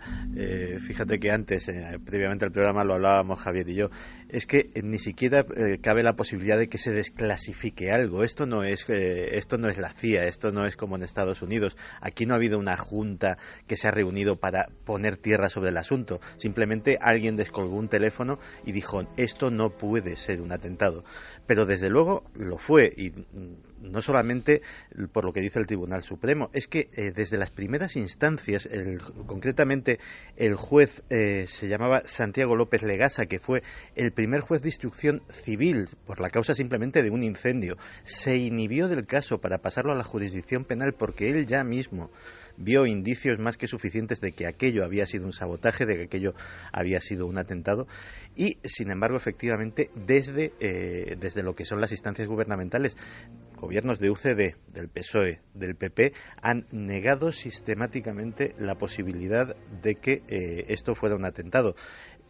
Fíjate que antes, previamente al programa, lo hablábamos Javier y yo, es que ni siquiera cabe la posibilidad de que se desclasifique algo. Esto no es la CIA, esto no es como en Estados Unidos. Aquí no ha habido una junta que se ha reunido para poner tierra sobre el asunto. Simplemente alguien descolgó un teléfono y dijo, esto no puede ser un atentado. Pero desde luego lo fue, y no solamente por lo que dice el Tribunal Supremo, es que desde las primeras instancias, concretamente el juez se llamaba Santiago López Legasa, que fue el primer juez de instrucción civil por la causa simplemente de un incendio, se inhibió del caso para pasarlo a la jurisdicción penal porque él ya mismo vio indicios más que suficientes de que aquello había sido un sabotaje, de que aquello había sido un atentado, y sin embargo efectivamente desde lo que son las instancias gubernamentales, gobiernos de UCD, del PSOE, del PP, han negado sistemáticamente la posibilidad de que esto fuera un atentado.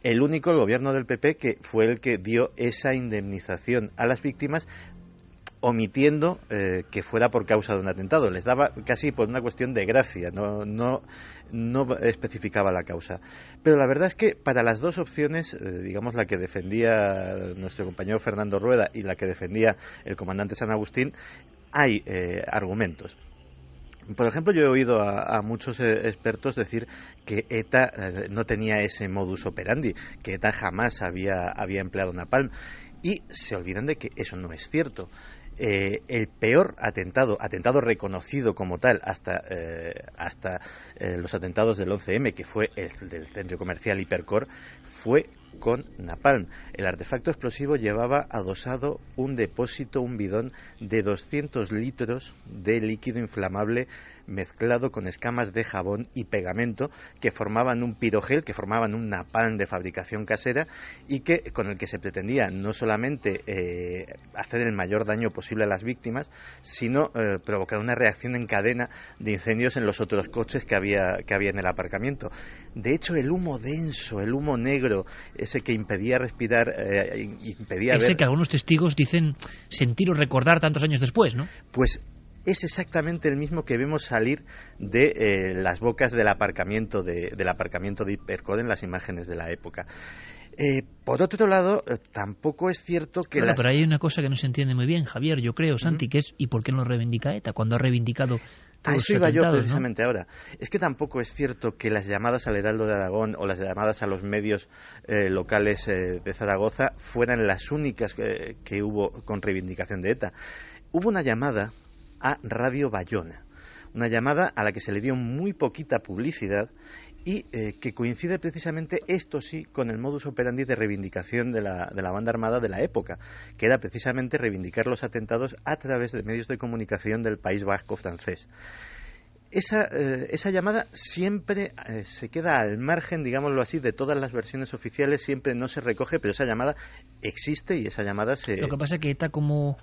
El único, el gobierno del PP, que fue el que dio esa indemnización a las víctimas, omitiendo que fuera por causa de un atentado. Les daba casi por una cuestión de gracia, no especificaba la causa. Pero la verdad es que para las dos opciones, digamos la que defendía nuestro compañero Fernando Rueda y la que defendía el comandante San Agustín, hay argumentos. Por ejemplo, yo he oído a muchos expertos decir que ETA no tenía ese modus operandi, que ETA jamás había empleado napalm, y se olvidan de que eso no es cierto. El peor atentado reconocido como tal hasta los atentados del 11M, que fue el del centro comercial Hipercor, fue con napalm. El artefacto explosivo llevaba adosado un bidón de 200 litros de líquido inflamable mezclado con escamas de jabón y pegamento que formaban un pirogel, que formaban un napalm de fabricación casera y con el que se pretendía no solamente hacer el mayor daño posible a las víctimas, sino provocar una reacción en cadena de incendios en los otros coches que había en el aparcamiento. De hecho, el humo denso, el humo negro, ese que impedía respirar, impedía ver... Ese que algunos testigos dicen sentir o recordar tantos años después, ¿no? Pues es exactamente el mismo que vemos salir de las bocas del aparcamiento de Hipercor en las imágenes de la época. Por otro lado, tampoco es cierto que... Claro, pero hay una cosa que no se entiende muy bien, Javier, yo creo, Santi, que es ¿y por qué no lo reivindica ETA cuando ha reivindicado todos eso los iba atentados, yo precisamente, ¿no? ahora. Es que tampoco es cierto que las llamadas al Heraldo de Aragón o las llamadas a los medios locales de Zaragoza fueran las únicas que hubo con reivindicación de ETA. Hubo una llamada a Radio Bayona, una llamada a la que se le dio muy poquita publicidad y que coincide precisamente, esto sí, con el modus operandi de reivindicación de la banda armada de la época, que era precisamente reivindicar los atentados a través de medios de comunicación del País Vasco francés. Esa llamada siempre se queda al margen, digámoslo así, de todas las versiones oficiales, siempre no se recoge, pero esa llamada existe y esa llamada se... Lo que pasa es que ETA como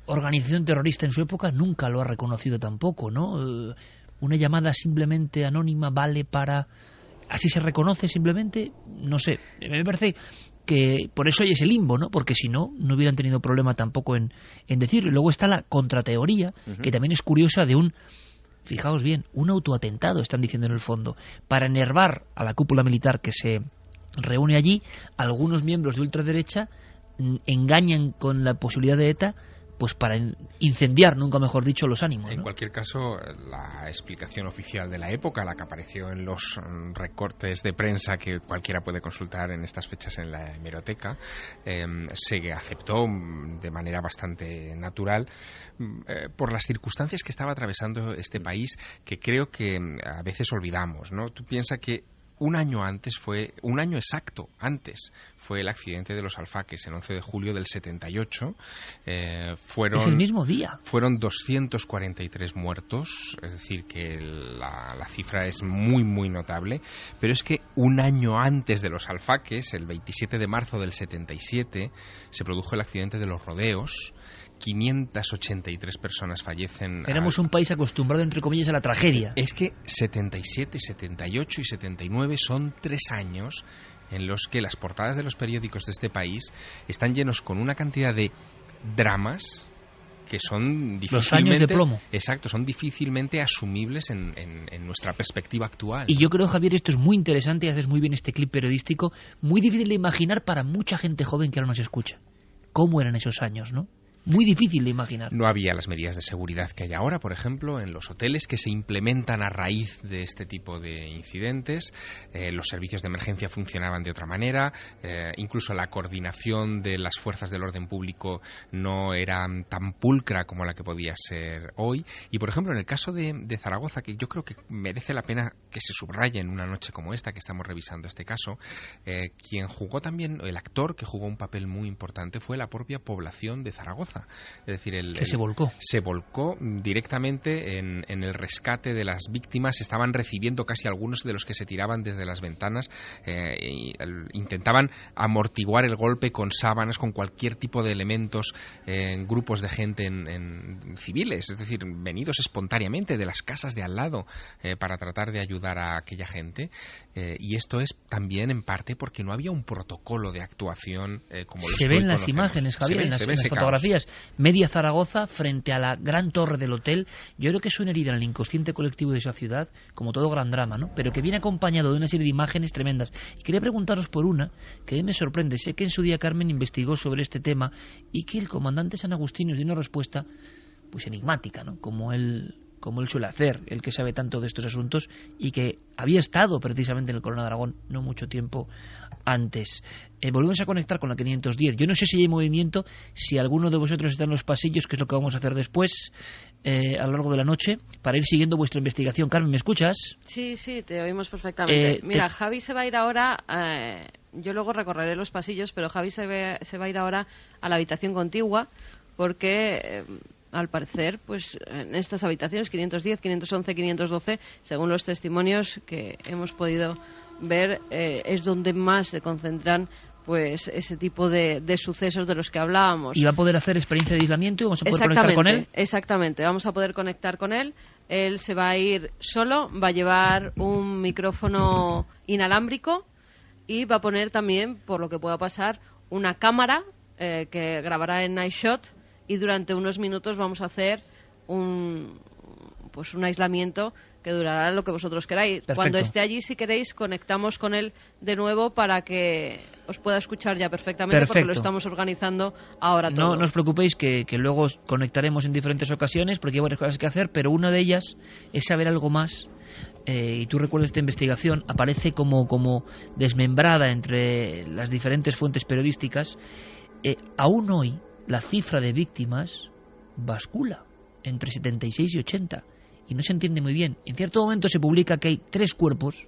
organización terrorista en su época nunca lo ha reconocido tampoco, ¿no? Una llamada simplemente anónima vale para... ¿Así se reconoce simplemente? No sé. Me parece que por eso hay ese limbo, ¿no? Porque si no, no hubieran tenido problema tampoco en decirlo. Y luego está la contrateoría, que también es curiosa, de fijaos bien, un autoatentado, están diciendo en el fondo, para enervar a la cúpula militar que se reúne allí. Algunos miembros de ultraderecha engañan con la posibilidad de ETA, pues para incendiar, nunca mejor dicho, los ánimos, ¿no? En cualquier caso, la explicación oficial de la época, la que apareció en los recortes de prensa que cualquiera puede consultar en estas fechas en la hemeroteca, se aceptó de manera bastante natural por las circunstancias que estaba atravesando este país, que creo que a veces olvidamos, ¿no? Tú piensas que un año exacto antes fue el accidente de los Alfaques, el 11 de julio del 78. Es el mismo día. Fueron 243 muertos, es decir, que la cifra es muy, muy notable. Pero es que un año antes de los Alfaques, el 27 de marzo del 77, se produjo el accidente de los Rodeos. 583 personas fallecen. Éramos un país acostumbrado, entre comillas, a la tragedia. Es que 77, 78 y 79 son 3 años en los que las portadas de los periódicos de este país están llenos con una cantidad de dramas que son difícilmente... Los años de plomo. Exacto, son difícilmente asumibles en nuestra perspectiva actual. Y yo creo, Javier, esto es muy interesante y haces muy bien este clip periodístico, muy difícil de imaginar para mucha gente joven que ahora nos escucha. ¿Cómo eran esos años, no? Muy difícil de imaginar. No había las medidas de seguridad que hay ahora, por ejemplo, en los hoteles, que se implementan a raíz de este tipo de incidentes. Los servicios de emergencia funcionaban de otra manera. Incluso la coordinación de las fuerzas del orden público no era tan pulcra como la que podía ser hoy. Y, por ejemplo, en el caso de Zaragoza, que yo creo que merece la pena que se subraye en una noche como esta, que estamos revisando este caso, quien jugó también, el actor que jugó un papel muy importante fue la propia población de Zaragoza. Es decir, se volcó directamente en el rescate de las víctimas. Estaban recibiendo casi algunos de los que se tiraban desde las ventanas, intentaban amortiguar el golpe con sábanas, con cualquier tipo de elementos, en grupos de gente en civiles, es decir, venidos espontáneamente de las casas de al lado, para tratar de ayudar a aquella gente. Y esto es también en parte porque no había un protocolo de actuación como los que hoy conocemos. Se ven las imágenes, Javier, en las fotografías. decías, media Zaragoza frente a la gran torre del hotel. Yo creo que es una herida en el inconsciente colectivo de esa ciudad, como todo gran drama, ¿no? Pero que viene acompañado de una serie de imágenes tremendas. Y quería preguntaros por una que a mí me sorprende. Sé que en su día Carmen investigó sobre este tema y que el comandante San Agustín nos dio una respuesta pues enigmática, ¿no? Como él suele hacer, el que sabe tanto de estos asuntos y que había estado precisamente en el Corona de Aragón no mucho tiempo antes. Volvemos a conectar con la 510. Yo no sé si hay movimiento, si alguno de vosotros está en los pasillos, que es lo que vamos a hacer después, a lo largo de la noche, para ir siguiendo vuestra investigación. Carmen, ¿me escuchas? Sí, te oímos perfectamente. Mira, Javi se va a ir ahora, yo luego recorreré los pasillos, pero Javi se va a ir ahora a la habitación contigua, porque al parecer, pues en estas habitaciones 510, 511, 512, según los testimonios que hemos podido ver, es donde más se concentran pues ese tipo de sucesos de los que hablábamos. ¿Y va a poder hacer experiencia de aislamiento y vamos a poder conectar con él? Exactamente, vamos a poder conectar con él. Él se va a ir solo, va a llevar un micrófono inalámbrico y va a poner también, por lo que pueda pasar, una cámara que grabará en Night Shot, y durante unos minutos vamos a hacer un aislamiento que durará lo que vosotros queráis. Perfecto. Cuando esté allí, si queréis, conectamos con él de nuevo para que os pueda escuchar ya perfectamente. Perfecto. Porque lo estamos organizando ahora todo. No os preocupéis que luego conectaremos en diferentes ocasiones porque hay varias cosas que hacer, pero una de ellas es saber algo más. Y tú recuerdas esta investigación, aparece como desmembrada entre las diferentes fuentes periodísticas. Aún hoy la cifra de víctimas bascula entre 76 y 80 y no se entiende muy bien. En cierto momento se publica que hay tres cuerpos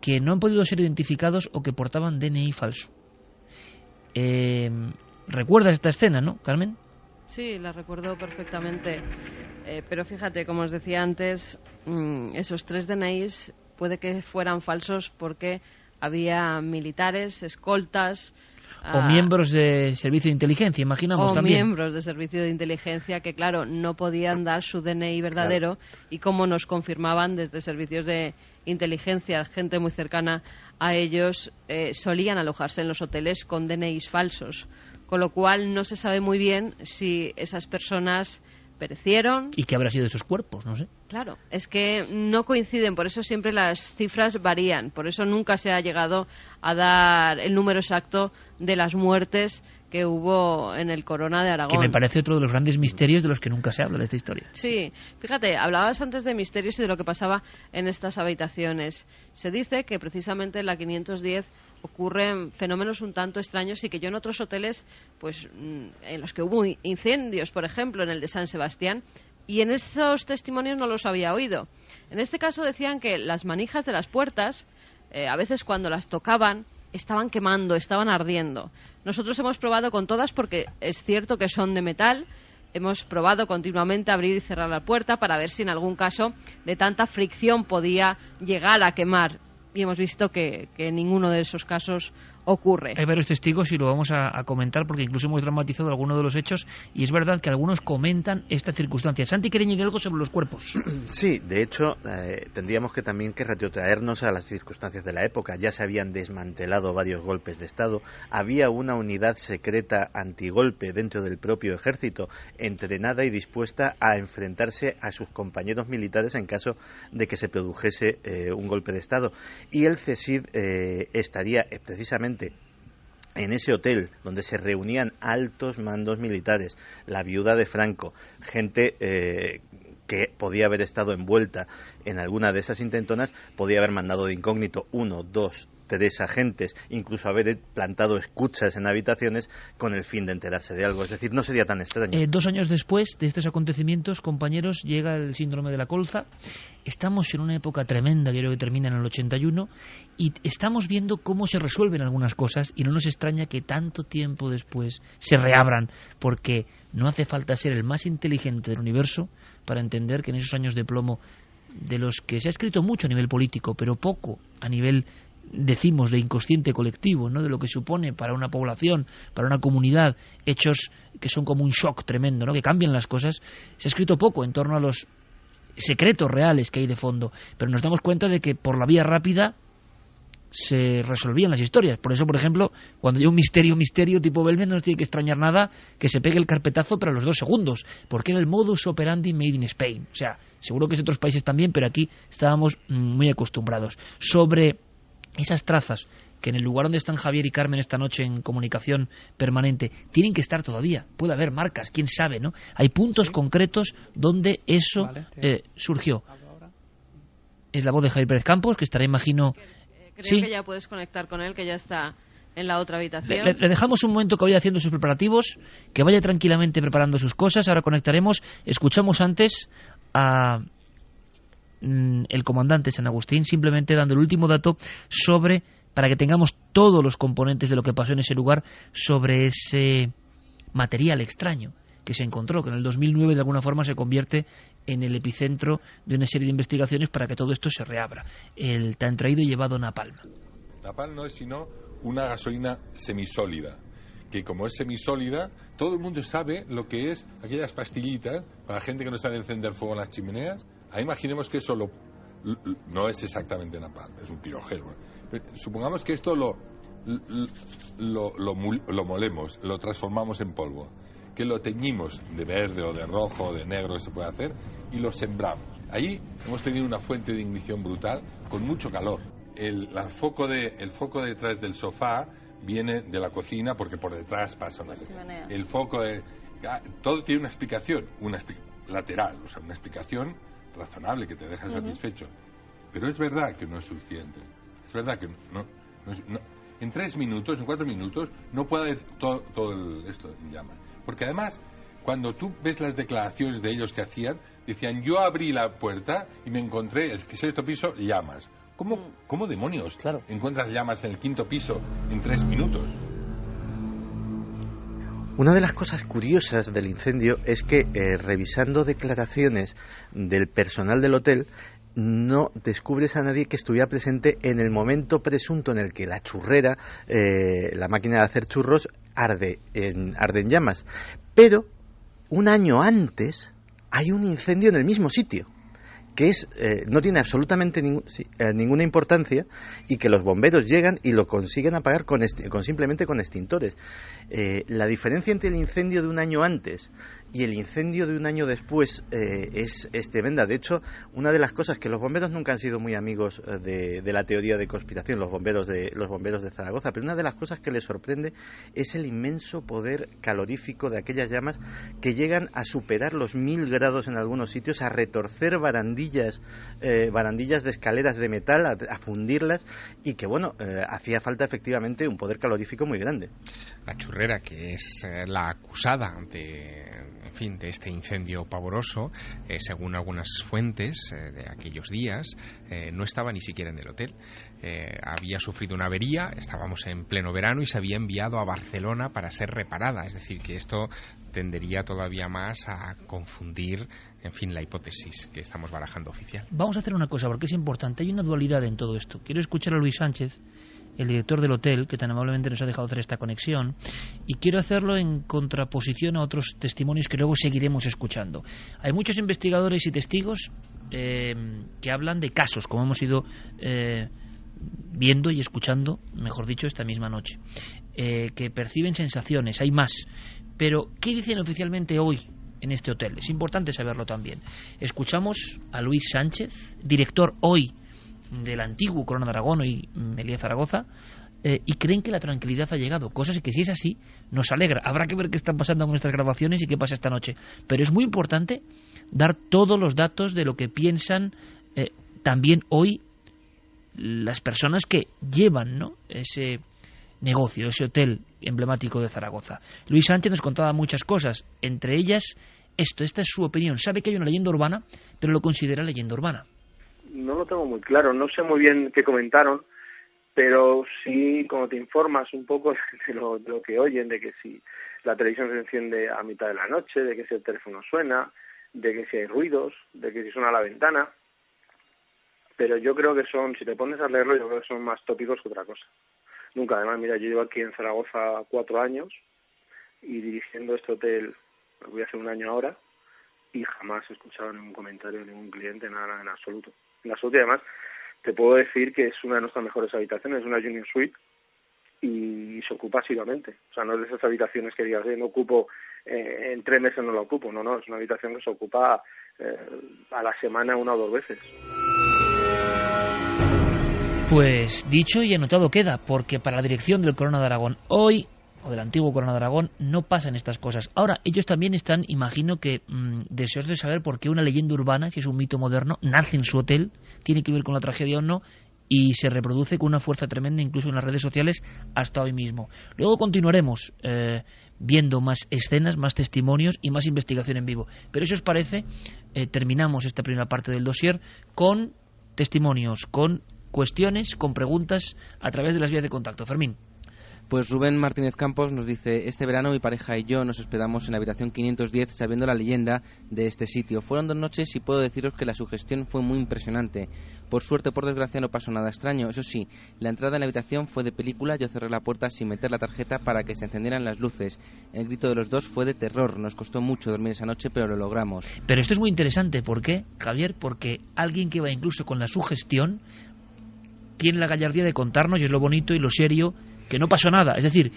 que no han podido ser identificados o que portaban DNI falso. ¿Recuerdas esta escena, no, Carmen? Sí, la recuerdo perfectamente. Pero fíjate, como os decía antes, esos 3 DNIs puede que fueran falsos porque había militares, escoltas o miembros de servicio de inteligencia, imaginamos o también. Miembros de servicio de inteligencia que, claro, no podían dar su DNI verdadero, claro. Y como nos confirmaban desde servicios de inteligencia, gente muy cercana a ellos, solían alojarse en los hoteles con DNIs falsos, con lo cual no se sabe muy bien si esas personas perecieron. ¿Y qué habrá sido de esos cuerpos? No sé. Claro, es que no coinciden, por eso siempre las cifras varían, por eso nunca se ha llegado a dar el número exacto de las muertes que hubo en el Corona de Aragón. Que me parece otro de los grandes misterios de los que nunca se habla de esta historia. Sí, fíjate, hablabas antes de misterios y de lo que pasaba en estas habitaciones. Se dice que precisamente en la 510 ocurren fenómenos un tanto extraños y que yo en otros hoteles, pues en los que hubo incendios, por ejemplo, en el de San Sebastián, y en esos testimonios no los había oído. En este caso decían que las manijas de las puertas, a veces cuando las tocaban, estaban quemando, estaban ardiendo. Nosotros hemos probado con todas porque es cierto que son de metal. Hemos probado continuamente abrir y cerrar la puerta para ver si en algún caso de tanta fricción podía llegar a quemar. Y hemos visto que en ninguno de esos casos ocurre. Hay varios testigos y lo vamos a comentar porque incluso hemos dramatizado algunos de los hechos y es verdad que algunos comentan esta circunstancia. Santi quiere añadir algo sobre los cuerpos. Sí, de hecho tendríamos que también que retrotraernos a las circunstancias de la época. Ya se habían desmantelado varios golpes de Estado, había una unidad secreta antigolpe dentro del propio ejército, entrenada y dispuesta a enfrentarse a sus compañeros militares en caso de que se produjese un golpe de Estado. Y el CSID estaría precisamente en ese hotel donde se reunían altos mandos militares, la viuda de Franco, gente que podía haber estado envuelta en alguna de esas intentonas, podía haber mandado de incógnito 1, 2, 3 agentes, incluso haber plantado escuchas en habitaciones con el fin de enterarse de algo. Es decir, no sería tan extraño. 2 años después de estos acontecimientos, compañeros, llega el síndrome de la colza. Estamos en una época tremenda, yo creo que termina en el 81, y estamos viendo cómo se resuelven algunas cosas y no nos extraña que tanto tiempo después se reabran, porque no hace falta ser el más inteligente del universo para entender que en esos años de plomo, de los que se ha escrito mucho a nivel político, pero poco a nivel, decimos, de inconsciente colectivo, ¿no? De lo que supone para una población, para una comunidad, hechos que son como un shock tremendo, ¿no? Que cambian las cosas. Se ha escrito poco en torno a los secretos reales que hay de fondo, pero nos damos cuenta de que por la vía rápida se resolvían las historias. Por eso, por ejemplo, cuando hay un misterio tipo Belmez, no nos tiene que extrañar nada que se pegue el carpetazo tras los 2 segundos, porque era el modus operandi made in Spain. O sea, seguro que en otros países también, pero aquí estábamos muy acostumbrados. Sobre esas trazas que en el lugar donde están Javier y Carmen esta noche en comunicación permanente tienen que estar todavía. Puede haber marcas, quién sabe, ¿no? Hay puntos concretos donde eso surgió. Es la voz de Javier Pérez Campos, que estará, imagino... Creo que ya puedes conectar con él, que ya está en la otra habitación. Le dejamos un momento que vaya haciendo sus preparativos, que vaya tranquilamente preparando sus cosas. Ahora conectaremos. Escuchamos antes a el comandante San Agustín, simplemente dando el último dato sobre, para que tengamos todos los componentes de lo que pasó en ese lugar, sobre ese material extraño que se encontró, que en el 2009 de alguna forma se convierte en el epicentro de una serie de investigaciones para que todo esto se reabra. El tan traído y llevado napalm. Napalm no es sino una gasolina semisólida, que como es semisólida, todo el mundo sabe lo que es aquellas pastillitas para la gente que no sabe encender fuego en las chimeneas. Ahí imaginemos que eso no es exactamente napalm, es un pirogeno. Pero supongamos que esto lo molemos, lo transformamos en polvo, que lo teñimos de verde o de rojo o de negro, que se puede hacer, y lo sembramos. Ahí hemos tenido una fuente de ignición brutal con mucho calor. El foco detrás del sofá viene de la cocina, porque por detrás pasa una... El foco todo tiene una explicación, lateral, o sea, una explicación razonable que te deja satisfecho. Pero es verdad que no es suficiente. Es verdad que no en 3 minutos, en 4 minutos, no puede haber todo esto en llamas. Porque además, cuando tú ves las declaraciones de ellos que hacían, decían, yo abrí la puerta y me encontré, el 6º piso, llamas. ¿Cómo demonios encuentras llamas en el 5º piso en 3 minutos? Una de las cosas curiosas del incendio es que, revisando declaraciones del personal del hotel, no descubres a nadie que estuviera presente en el momento presunto en el que la churrera, la máquina de hacer churros, arde en llamas. Pero un año antes hay un incendio en el mismo sitio, que no tiene absolutamente ninguna importancia, y que los bomberos llegan y lo consiguen apagar simplemente con extintores. La diferencia entre el incendio de un año antes y el incendio de un año después es tremenda. De hecho, una de las cosas que los bomberos nunca han sido muy amigos de la teoría de conspiración, los bomberos de Zaragoza, pero una de las cosas que les sorprende es el inmenso poder calorífico de aquellas llamas, que llegan a superar los 1000 grados en algunos sitios, a retorcer barandillas de escaleras de metal, a fundirlas, y que hacía falta efectivamente un poder calorífico muy grande. La churrera, que es la acusada de este incendio pavoroso, según algunas fuentes de aquellos días, no estaba ni siquiera en el hotel. Había sufrido una avería, estábamos en pleno verano y se había enviado a Barcelona para ser reparada. Es decir, que esto tendería todavía más a confundir, la hipótesis que estamos barajando oficial. Vamos a hacer una cosa, porque es importante. Hay una dualidad en todo esto. Quiero escuchar a Luis Sánchez, el director del hotel, que tan amablemente nos ha dejado hacer esta conexión, y quiero hacerlo en contraposición a otros testimonios que luego seguiremos escuchando. Hay muchos investigadores y testigos que hablan de casos, como hemos ido viendo y escuchando, mejor dicho, esta misma noche, que perciben sensaciones. Hay más, pero ¿qué dicen oficialmente hoy en este hotel? Es importante saberlo también. Escuchamos a Luis Sánchez, director hoy del antiguo Corona de Aragón y Meliá Zaragoza, y creen que la tranquilidad ha llegado, cosas que, si es así, nos alegra. Habrá que ver qué están pasando con estas grabaciones y qué pasa esta noche, pero es muy importante dar todos los datos de lo que piensan también hoy las personas que llevan, ¿no?, ese negocio, ese hotel emblemático de Zaragoza. Luis Sánchez nos contaba muchas cosas, entre ellas esta es su opinión. Sabe que hay una leyenda urbana, pero lo considera leyenda urbana. No lo tengo muy claro, no sé muy bien qué comentaron, pero sí, como te informas un poco de lo que oyen, de que si la televisión se enciende a mitad de la noche, de que si el teléfono suena, de que si hay ruidos, de que si suena la ventana, pero yo creo que si te pones a leerlo, yo creo que son más tópicos que otra cosa. Nunca, además, mira, yo llevo aquí en Zaragoza 4 años y dirigiendo este hotel, voy a hacer 1 año ahora, y jamás he escuchado ningún comentario de ningún cliente, nada en absoluto. En absoluto, y además, te puedo decir que es una de nuestras mejores habitaciones, es una Junior Suite, y se ocupa asiduamente. O sea, no es de esas habitaciones que digas, no ocupo, en 3 meses no la ocupo. No, es una habitación que se ocupa a la semana 1 o 2 veces. Pues dicho y anotado queda, porque para la dirección del Corona de Aragón hoy, o del antiguo Corona de Aragón, no pasan estas cosas. Ahora, ellos también están, imagino que deseosos de saber por qué una leyenda urbana, si es un mito moderno, nace en su hotel, tiene que ver con la tragedia o no, y se reproduce con una fuerza tremenda incluso en las redes sociales hasta hoy mismo. Luego continuaremos viendo más escenas, más testimonios y más investigación en vivo. Pero si os parece, terminamos esta primera parte del dossier con testimonios, con cuestiones, con preguntas a través de las vías de contacto. Fermín. Pues Rubén Martínez Campos nos dice: este verano mi pareja y yo nos hospedamos en la habitación 510 sabiendo la leyenda de este sitio. Fueron 2 noches y puedo deciros que la sugestión fue muy impresionante. Por suerte, por desgracia, no pasó nada extraño. Eso sí, la entrada en la habitación fue de película. Yo cerré la puerta sin meter la tarjeta para que se encendieran las luces. El grito de los dos fue de terror. Nos costó mucho dormir esa noche, pero lo logramos. Pero esto es muy interesante. ¿Por qué, Javier? Porque alguien que va incluso con la sugestión tiene la gallardía de contarnos, y es lo bonito y lo serio, que no pasó nada. Es decir,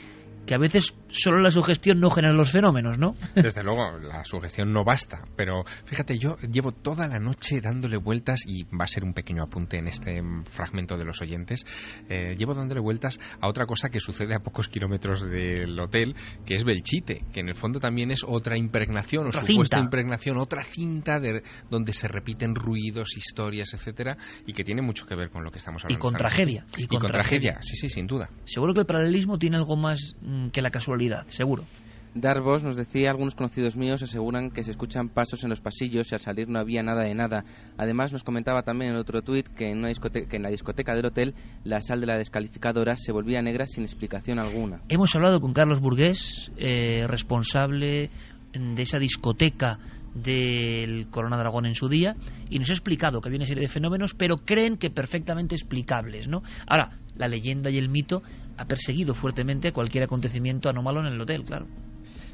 que a veces solo la sugestión no genera los fenómenos, ¿no? Desde luego, la sugestión no basta, pero fíjate, yo llevo toda la noche dándole vueltas, y va a ser un pequeño apunte en este fragmento de los oyentes, llevo dándole vueltas a otra cosa que sucede a pocos kilómetros del hotel, que es Belchite, que en el fondo también es otra impregnación, otra supuesta impregnación, otra cinta donde se repiten ruidos, historias, etcétera, y que tiene mucho que ver con lo que estamos hablando. Y con tragedia. Y con tragedia, sí, sin duda. Seguro que el paralelismo tiene algo más que la casualidad, seguro. Darvos nos decía: algunos conocidos míos aseguran que se escuchan pasos en los pasillos y al salir no había nada de nada. Además nos comentaba también en otro tuit que en la discoteca del hotel la sal de la descalificadora se volvía negra sin explicación alguna. Hemos hablado con Carlos Burgués, responsable de esa discoteca del Corona de Aragón en su día, y nos ha explicado que había una serie de fenómenos, pero creen que perfectamente explicables, ¿no? Ahora, la leyenda y el mito ha perseguido fuertemente cualquier acontecimiento anómalo en el hotel, claro.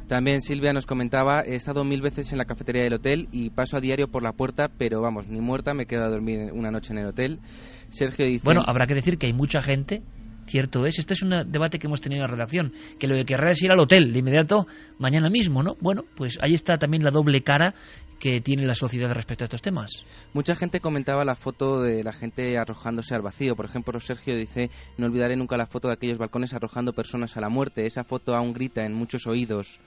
También Silvia nos comentaba: he estado 1000 veces en la cafetería del hotel y paso a diario por la puerta, pero vamos, ni muerta me quedo a dormir una noche en el hotel. Sergio dice... Bueno, habrá que decir que hay mucha gente, cierto es, este es un debate que hemos tenido en la redacción, que lo que querrá es ir al hotel de inmediato mañana mismo, ¿no? Bueno, pues ahí está también la doble cara que tiene la sociedad respecto a estos temas. Mucha gente comentaba la foto de la gente arrojándose al vacío. Por ejemplo, Sergio dice: no olvidaré nunca la foto de aquellos balcones arrojando personas a la muerte. Esa foto aún grita en muchos oídos.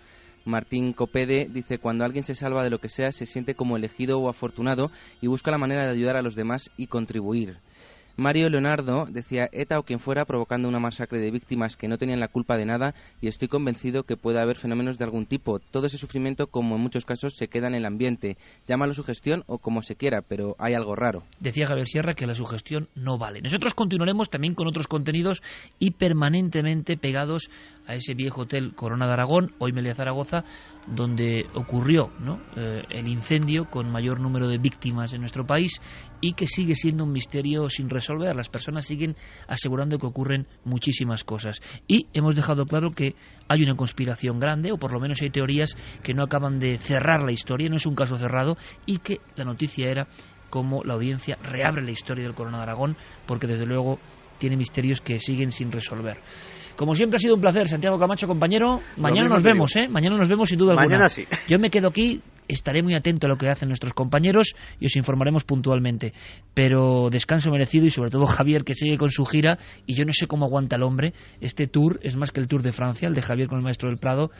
Martín Copede dice: cuando alguien se salva de lo que sea, se siente como elegido o afortunado y busca la manera de ayudar a los demás y contribuir. Mario Leonardo decía: ETA o quien fuera provocando una masacre de víctimas que no tenían la culpa de nada, y estoy convencido que puede haber fenómenos de algún tipo. Todo ese sufrimiento, como en muchos casos, se queda en el ambiente. Llámalo sugestión o como se quiera, pero hay algo raro. Decía Javier Sierra que la sugestión no vale. Nosotros continuaremos también con otros contenidos y permanentemente pegados a ese viejo hotel Corona de Aragón, hoy Meliá Zaragoza, donde ocurrió, ¿no?, el incendio con mayor número de víctimas en nuestro país, y que sigue siendo un misterio sin resolver. Las personas siguen asegurando que ocurren muchísimas cosas, y hemos dejado claro que hay una conspiración grande, o por lo menos hay teorías que no acaban de cerrar la historia, no es un caso cerrado, y que la noticia era cómo la audiencia reabre la historia del Corona de Aragón, porque desde luego tiene misterios que siguen sin resolver. Como siempre ha sido un placer, Santiago Camacho, compañero. Mañana nos vemos, Mañana nos vemos sin duda alguna. Mañana sí. Yo me quedo aquí, estaré muy atento a lo que hacen nuestros compañeros y os informaremos puntualmente. Pero descanso merecido, y sobre todo Javier, que sigue con su gira, y yo no sé cómo aguanta el hombre. Este tour es más que el Tour de Francia, el de Javier con el Maestro del Prado.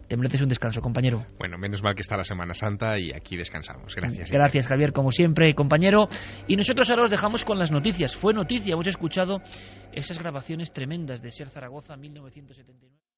Te mereces un descanso, compañero. Bueno, menos mal que está la Semana Santa y aquí descansamos. Gracias. Gracias, Javier, como siempre, compañero. Y nosotros ahora os dejamos con las noticias. Fue noticia, hemos escuchado esas grabaciones tremendas de Ser Zaragoza 1979.